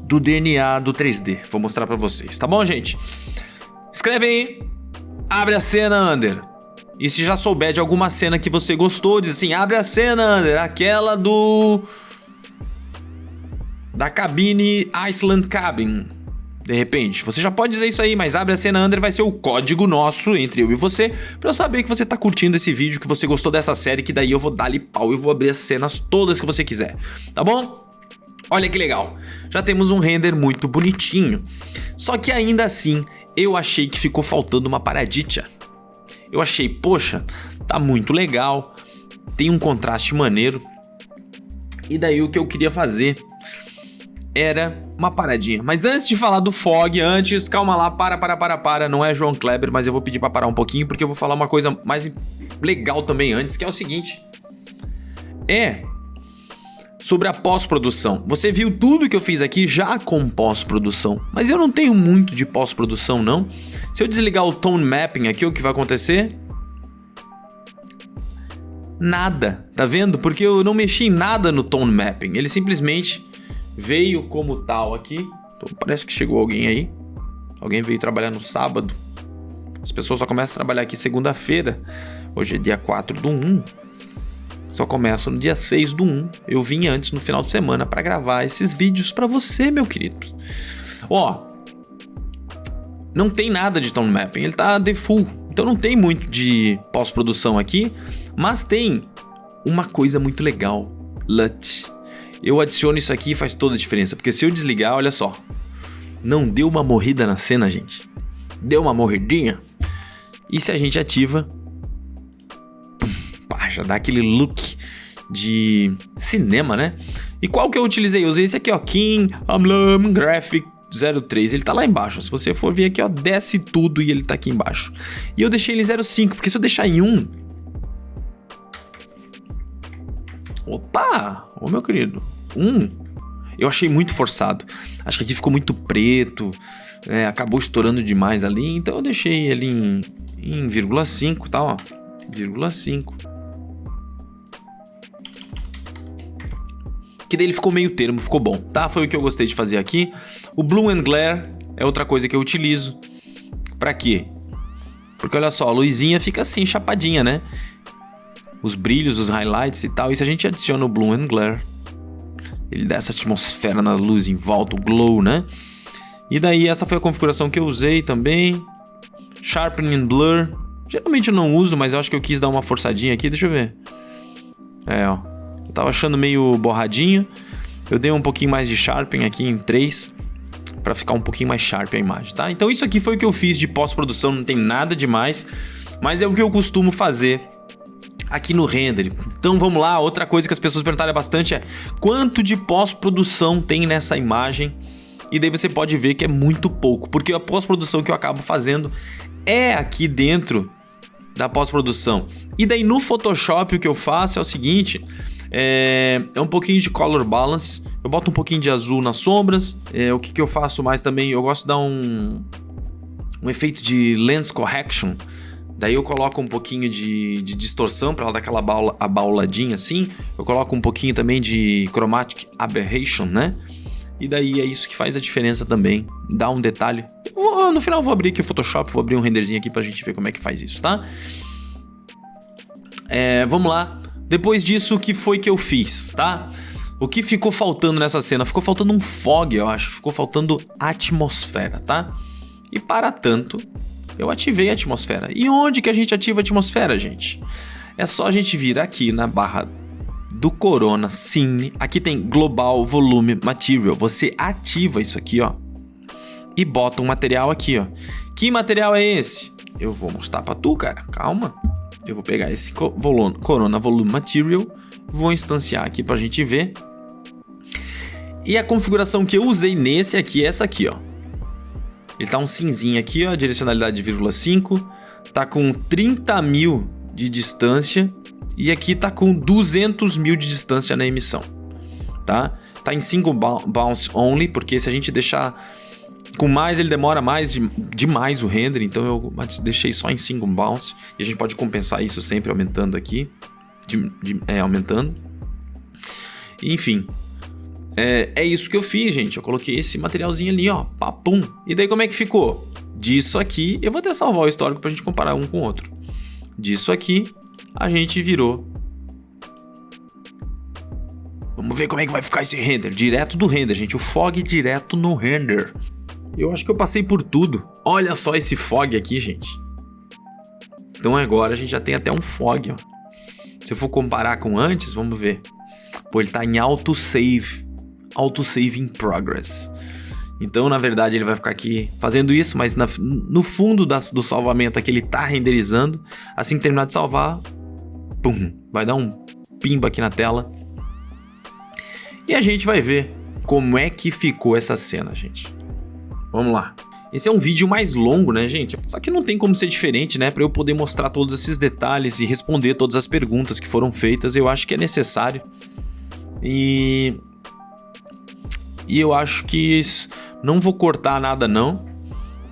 do DNA do 3D. Vou mostrar pra vocês, tá bom, gente? Escreve aí, abre a cena, Under. E se já souber de alguma cena que você gostou, diz assim, abre a cena, Under, aquela da cabine Iceland Cabin. De repente, você já pode dizer isso aí, mas abre a cena, Under vai ser o código nosso entre eu e você, pra eu saber que você tá curtindo esse vídeo, que você gostou dessa série, que daí eu vou dar-lhe pau e vou abrir as cenas todas que você quiser, tá bom? Olha que legal, já temos um render muito bonitinho, só que ainda assim, eu achei que ficou faltando uma paradinha. Eu achei, poxa, tá muito legal, tem um contraste maneiro, e daí o que eu queria fazer era uma paradinha. Mas antes de falar do fog, calma lá, para. Não é João Kleber, mas eu vou pedir pra parar um pouquinho, porque eu vou falar uma coisa mais legal também antes, que é o seguinte. Sobre a pós-produção. Você viu tudo que eu fiz aqui já com pós-produção, mas eu não tenho muito de pós-produção, não. Se eu desligar o tone mapping aqui, o que vai acontecer? Nada, tá vendo? Porque eu não mexi em nada no tone mapping. Ele simplesmente veio como tal aqui. Então, parece que chegou alguém aí. Alguém veio trabalhar no sábado. As pessoas só começam a trabalhar aqui segunda-feira. Hoje é dia 4/1. Só começo no dia 6/1. Eu vim antes no final de semana para gravar esses vídeos para você, meu querido. Não tem nada de tone mapping. Ele tá default. Então não tem muito de pós-produção aqui. Mas tem uma coisa muito legal. LUT. Eu adiciono isso aqui e faz toda a diferença. Porque se eu desligar, olha só. Não deu uma morrida na cena, gente. Deu uma morridinha. E se a gente ativa, já dá aquele look de cinema, né? E qual que eu utilizei? Eu usei esse aqui, ó. King Amlam Graphic 03. Ele tá lá embaixo. Se você for ver aqui, ó, desce tudo e ele tá aqui embaixo. E eu deixei ele 0,5, porque se eu deixar em 1... Opa! Ô, meu querido. Eu achei muito forçado. Acho que aqui ficou muito preto. Acabou estourando demais ali. Então eu deixei ele em 0,5, tá? Ó. 0,5. Que daí ele ficou meio termo, ficou bom, tá? Foi o que eu gostei de fazer aqui. O Blue and Glare é outra coisa que eu utilizo. Pra quê? Porque olha só, a luzinha fica assim, chapadinha, né? Os brilhos, os highlights e tal. E se a gente adiciona o Blue and Glare, ele dá essa atmosfera na luz em volta, o glow, né? E daí essa foi a configuração que eu usei também. Sharpening and Blur. Geralmente eu não uso, mas eu acho que eu quis dar uma forçadinha aqui. Deixa eu ver. Ó. Eu tava achando meio borradinho. Eu dei um pouquinho mais de Sharpen aqui em 3. Pra ficar um pouquinho mais sharp a imagem, tá? Então isso aqui foi o que eu fiz de pós-produção. Não tem nada demais. Mas é o que eu costumo fazer aqui no render. Então vamos lá, outra coisa que as pessoas perguntaram bastante é quanto de pós-produção tem nessa imagem? E daí você pode ver que é muito pouco, porque a pós-produção que eu acabo fazendo é aqui dentro da pós-produção. E daí no Photoshop o que eu faço é o seguinte, é um pouquinho de color balance, eu boto um pouquinho de azul nas sombras, o que eu faço mais também, eu gosto de dar um efeito de lens correction. Daí eu coloco um pouquinho de distorção para ela dar aquela abauladinha assim. Eu coloco um pouquinho também de chromatic aberration, né? E daí é isso que faz a diferença também. Dá um detalhe. No final eu vou abrir aqui o Photoshop, vou abrir um renderzinho aqui pra gente ver como é que faz isso, tá? Vamos lá. Depois disso, o que foi que eu fiz, tá? O que ficou faltando nessa cena? Ficou faltando um fog, eu acho. Ficou faltando atmosfera, tá? E para tanto, eu ativei a atmosfera. E onde que a gente ativa a atmosfera, gente? É só a gente vir aqui na barra do Corona Scene. Aqui tem Global Volume Material. Você ativa isso aqui, ó. E bota um material aqui, ó. Que material é esse? Eu vou mostrar pra tu, cara. Calma. Eu vou pegar esse Corona Volume Material. Vou instanciar aqui pra gente ver. E a configuração que eu usei nesse aqui é essa aqui, ó. Ele tá um cinzinho aqui, ó. Direcionalidade de 0,5. Tá com 30 mil de distância. E aqui tá com 200 mil de distância na emissão, tá? Tá em single bounce only, porque se a gente deixar com mais, ele demora mais demais o render, então eu deixei só em single bounce. E a gente pode compensar isso sempre aumentando aqui, aumentando. Enfim, é isso que eu fiz, gente. Eu coloquei esse materialzinho ali, ó, papum. E daí como é que ficou? Disso aqui, eu vou até salvar o histórico pra gente comparar um com o outro. Disso aqui, a gente virou. Vamos ver como é que vai ficar esse render. Direto do render, gente. O fog direto no render. Eu acho que eu passei por tudo. Olha só esse fog aqui, gente. Então agora a gente já tem até um fog, ó. Se eu for comparar com antes, vamos ver. Pô, ele tá em autosave. Autosave in progress. Então, na verdade, ele vai ficar aqui fazendo isso, mas no fundo do salvamento aqui ele tá renderizando. Assim que terminar de salvar, pum, vai dar um pimba aqui na tela. E a gente vai ver como é que ficou essa cena, gente. Vamos lá. Esse é um vídeo mais longo, né, gente? Só que não tem como ser diferente, né? Para eu poder mostrar todos esses detalhes e responder todas as perguntas que foram feitas, eu acho que é necessário. E eu acho que não vou cortar nada, não.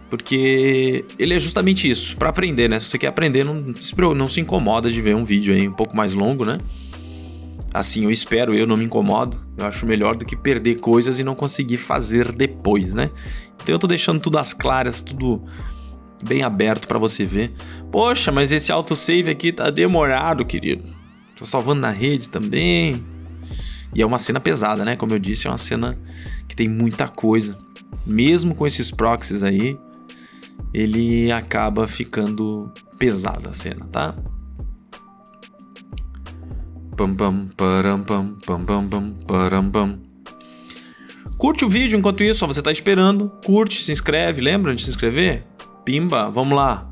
Porque ele é justamente isso, para aprender, né? Se você quer aprender, não se incomoda de ver um vídeo aí um pouco mais longo, né? Assim, eu não me incomodo. Eu acho melhor do que perder coisas e não conseguir fazer depois, né? Então eu tô deixando tudo às claras, tudo bem aberto para você ver. Poxa, mas esse autosave aqui tá demorado, querido. Tô salvando na rede também. E é uma cena pesada, né? Como eu disse, é uma cena que tem muita coisa. Mesmo com esses proxies aí, ele acaba ficando pesada a cena, tá? Pam pam param pam pam pam pam param pam. Curte o vídeo enquanto isso, ó, você tá esperando. Curte, se inscreve, lembra de se inscrever? Pimba, vamos lá.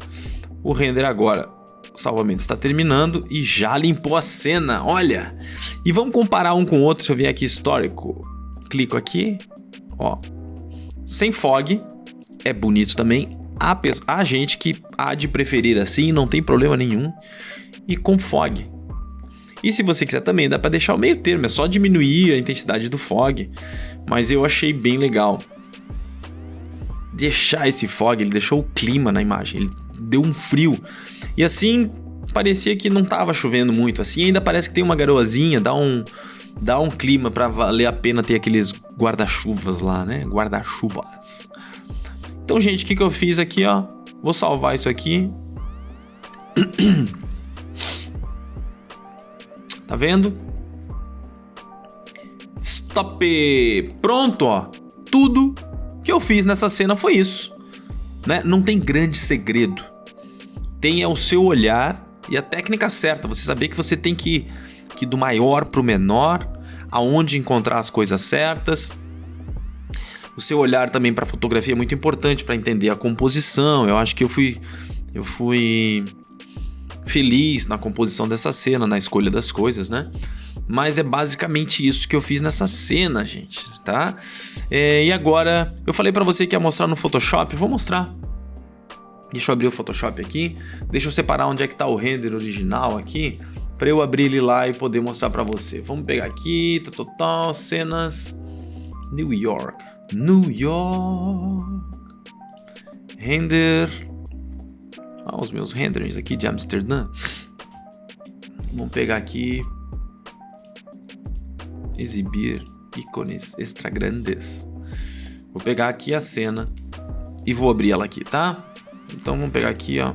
O render agora, o salvamento está terminando e já limpou a cena, olha. E vamos comparar um com o outro, se eu vier aqui histórico. Clico aqui, ó. Sem fog, é bonito também. Há gente que há de preferir assim, não tem problema nenhum. E com fog. E se você quiser também, dá para deixar o meio termo, é só diminuir a intensidade do fog. Mas eu achei bem legal deixar esse fog, ele deixou o clima na imagem, ele deu um frio. E assim, parecia que não tava chovendo muito, assim ainda parece que tem uma garoazinha, dá um clima para valer a pena ter aqueles guarda-chuvas lá, né? Guarda-chuvas. Então, gente, o que eu fiz aqui, ó? Vou salvar isso aqui. Tá vendo? Stop! Pronto, ó. Tudo que eu fiz nessa cena foi isso, né? Não tem grande segredo. Tem o seu olhar e a técnica certa. Você saber que você tem que ir do maior pro menor, aonde encontrar as coisas certas. O seu olhar também para fotografia é muito importante para entender a composição. Eu acho que eu fui feliz na composição dessa cena, na escolha das coisas, né? Mas é basicamente isso que eu fiz nessa cena, gente, tá? E agora, eu falei pra você que ia mostrar no Photoshop, vou mostrar. Deixa eu abrir o Photoshop aqui, deixa eu separar onde é que tá o render original aqui, pra eu abrir ele lá e poder mostrar pra você. Vamos pegar aqui, cenas, New York, render, os meus renderings aqui de Amsterdã. Vamos pegar aqui, exibir, ícones extra grandes. Vou pegar aqui a cena e vou abrir ela aqui, tá? Então vamos pegar aqui, ó,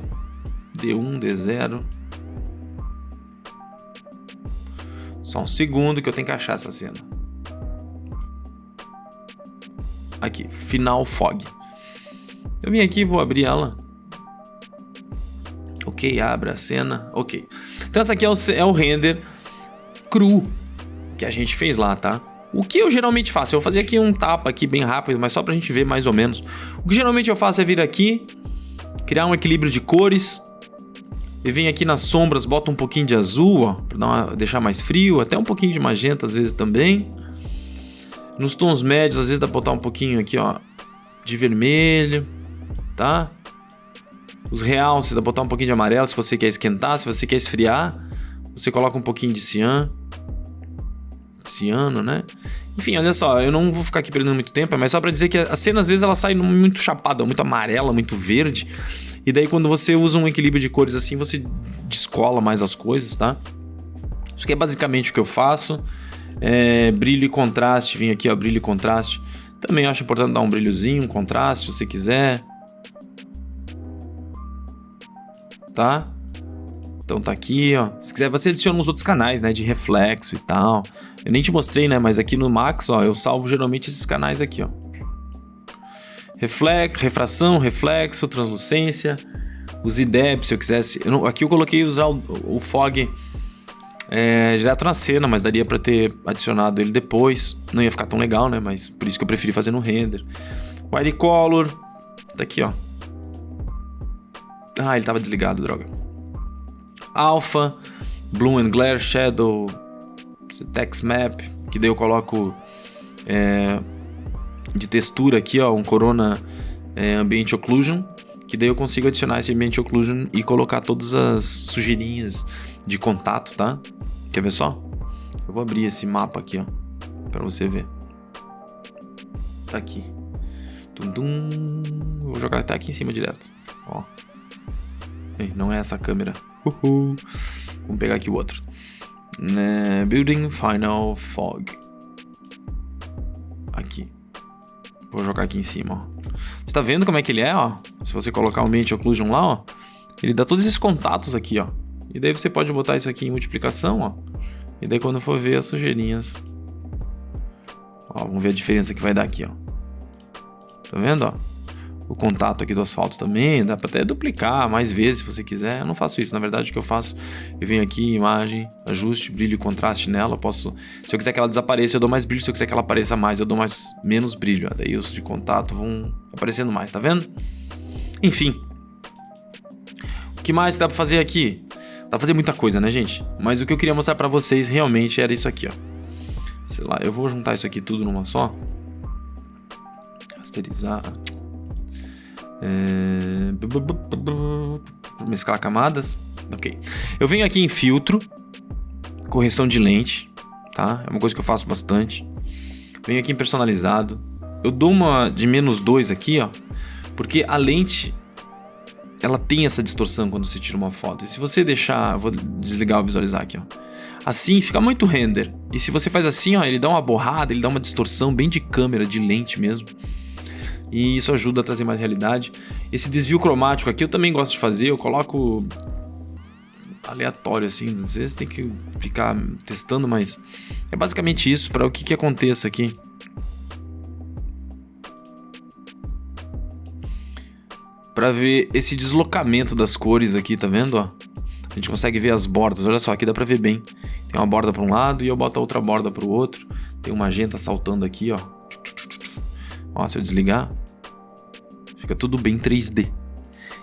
D1, D0. Só um segundo que eu tenho que achar essa cena. Aqui, Final Fog. Eu vim aqui e vou abrir ela. Ok, abra a cena. Ok. Então essa aqui é o render cru que a gente fez lá, tá? O que eu geralmente faço? Eu vou fazer aqui um tapa aqui bem rápido, mas só pra gente ver mais ou menos. O que geralmente eu faço é vir aqui, criar um equilíbrio de cores. E vem aqui nas sombras, bota um pouquinho de azul, ó, pra deixar mais frio. Até um pouquinho de magenta às vezes também. Nos tons médios, às vezes dá pra botar um pouquinho aqui, ó, de vermelho, tá? Os realces, dá pra botar um pouquinho de amarelo se você quer esquentar. Se você quer esfriar, você coloca um pouquinho de ciano, né? Enfim, olha só, eu não vou ficar aqui perdendo muito tempo, mas só pra dizer que a cena às vezes ela sai muito chapada, muito amarela, muito verde. E daí quando você usa um equilíbrio de cores assim, você descola mais as coisas, tá? Isso aqui é basicamente o que eu faço. Brilho e contraste, vim aqui, ó, brilho e contraste. Também acho importante dar um brilhozinho, um contraste, se você quiser. Tá? Então tá aqui, ó. Se quiser, você adiciona uns outros canais, né? De reflexo e tal. Eu nem te mostrei, né? Mas aqui no Max, ó, eu salvo geralmente esses canais aqui, ó. Refração, reflexo, translucência. Os IDEP, se eu quisesse. Aqui eu coloquei usar o Fog direto na cena, mas daria pra ter adicionado ele depois. Não ia ficar tão legal, né? Mas por isso que eu preferi fazer no render. White Color. Tá aqui, ó. Ah, ele tava desligado, droga. Alpha, Bloom and Glare, Shadow, Text Map, que daí eu coloco de textura aqui, ó, um Corona Ambient Occlusion, que daí eu consigo adicionar esse Ambient Occlusion e colocar todas as sujeirinhas de contato, tá? Quer ver só? Eu vou abrir esse mapa aqui, ó, pra você ver. Tá aqui. Vou jogar até aqui em cima direto, ó. Não é essa câmera. Vamos pegar aqui o outro. Building Final Fog. Aqui. Vou jogar aqui em cima, ó. Você tá vendo como é que ele é, ó? Se você colocar o Ambient Occlusion lá, ó, ele dá todos esses contatos aqui, ó. E daí você pode botar isso aqui em multiplicação, ó. E daí quando for ver as sujeirinhas, ó, vamos ver a diferença que vai dar aqui, ó. Tá vendo, ó? O contato aqui do asfalto também, dá pra até duplicar mais vezes se você quiser. Eu não faço isso, na verdade o que eu faço, eu venho aqui, imagem, ajuste, brilho e contraste nela. Se eu quiser que ela desapareça, eu dou mais brilho. Se eu quiser que ela apareça mais, eu dou menos brilho. Daí os de contato vão aparecendo mais, tá vendo? Enfim. O que mais dá pra fazer aqui? Dá pra fazer muita coisa, né, gente? Mas o que eu queria mostrar pra vocês realmente era isso aqui, ó. Sei lá, eu vou juntar isso aqui tudo numa só. Rasterizar. Mesclar camadas. Ok. Eu venho aqui em filtro, correção de lente, tá? É uma coisa que eu faço bastante. Venho aqui em personalizado. Eu dou uma de -2 aqui, ó, porque a lente ela tem essa distorção quando você tira uma foto. E se você deixar, vou desligar o visualizar aqui, ó. Assim fica muito render. E se você faz assim, ó, ele dá uma borrada, ele dá uma distorção bem de câmera, de lente mesmo. E isso ajuda a trazer mais realidade. Esse desvio cromático aqui eu também gosto de fazer. Eu coloco aleatório assim. Às vezes tem que ficar testando, mas é basicamente isso para o que aconteça aqui. Para ver esse deslocamento das cores aqui, tá vendo? Ó? A gente consegue ver as bordas. Olha só, aqui dá para ver bem. Tem uma borda para um lado e eu boto a outra borda para o outro. Tem um magenta saltando aqui, ó. Ó, se eu desligar, fica tudo bem 3D.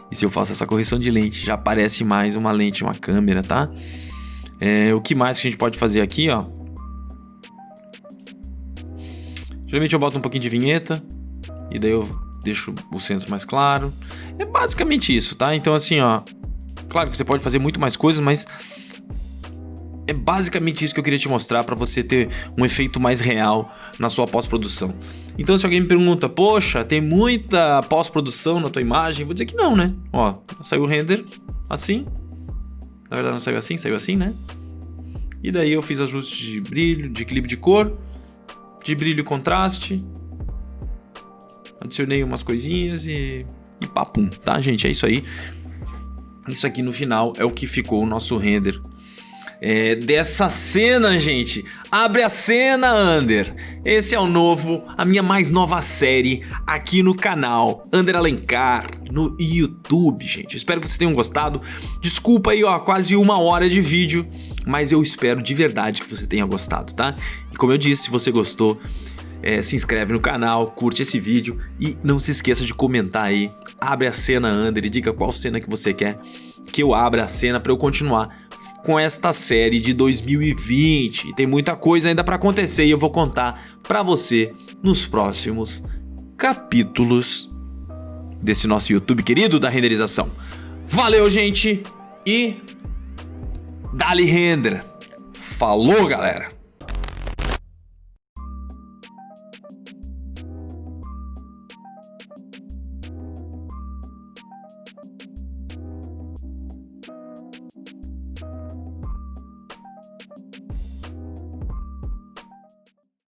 E se eu faço essa correção de lente, já aparece mais uma lente, uma câmera, tá? O que mais que a gente pode fazer aqui, ó? Geralmente eu boto um pouquinho de vinheta. E daí eu deixo o centro mais claro. É basicamente isso, tá? Então assim, ó, claro que você pode fazer muito mais coisas, mas é basicamente isso que eu queria te mostrar para você ter um efeito mais real na sua pós-produção. Então se alguém me pergunta, poxa, tem muita pós-produção na tua imagem? Vou dizer que não, né? Ó, saiu o render assim. Na verdade não saiu assim, né? E daí eu fiz ajuste de brilho, de equilíbrio de cor. de brilho e contraste. Adicionei umas coisinhas e papum, tá, gente? É isso aí. Isso aqui no final é o que ficou o nosso render dessa cena, gente. Abre a cena, Ander. Esse é a minha mais nova série aqui no canal Ander Alencar, no YouTube, gente. Espero que vocês tenham gostado. Desculpa aí, quase 1 hora de vídeo, mas eu espero de verdade que você tenha gostado, tá? E como eu disse, se você gostou, se inscreve no canal, curte esse vídeo e não se esqueça de comentar aí. Abre a cena, Ander, e diga qual cena que você quer que eu abra a cena para eu continuar com esta série de 2020. Tem muita coisa ainda para acontecer e eu vou contar para você nos próximos capítulos desse nosso YouTube querido da renderização. Valeu, gente, e dá-lhe render. Falou, galera!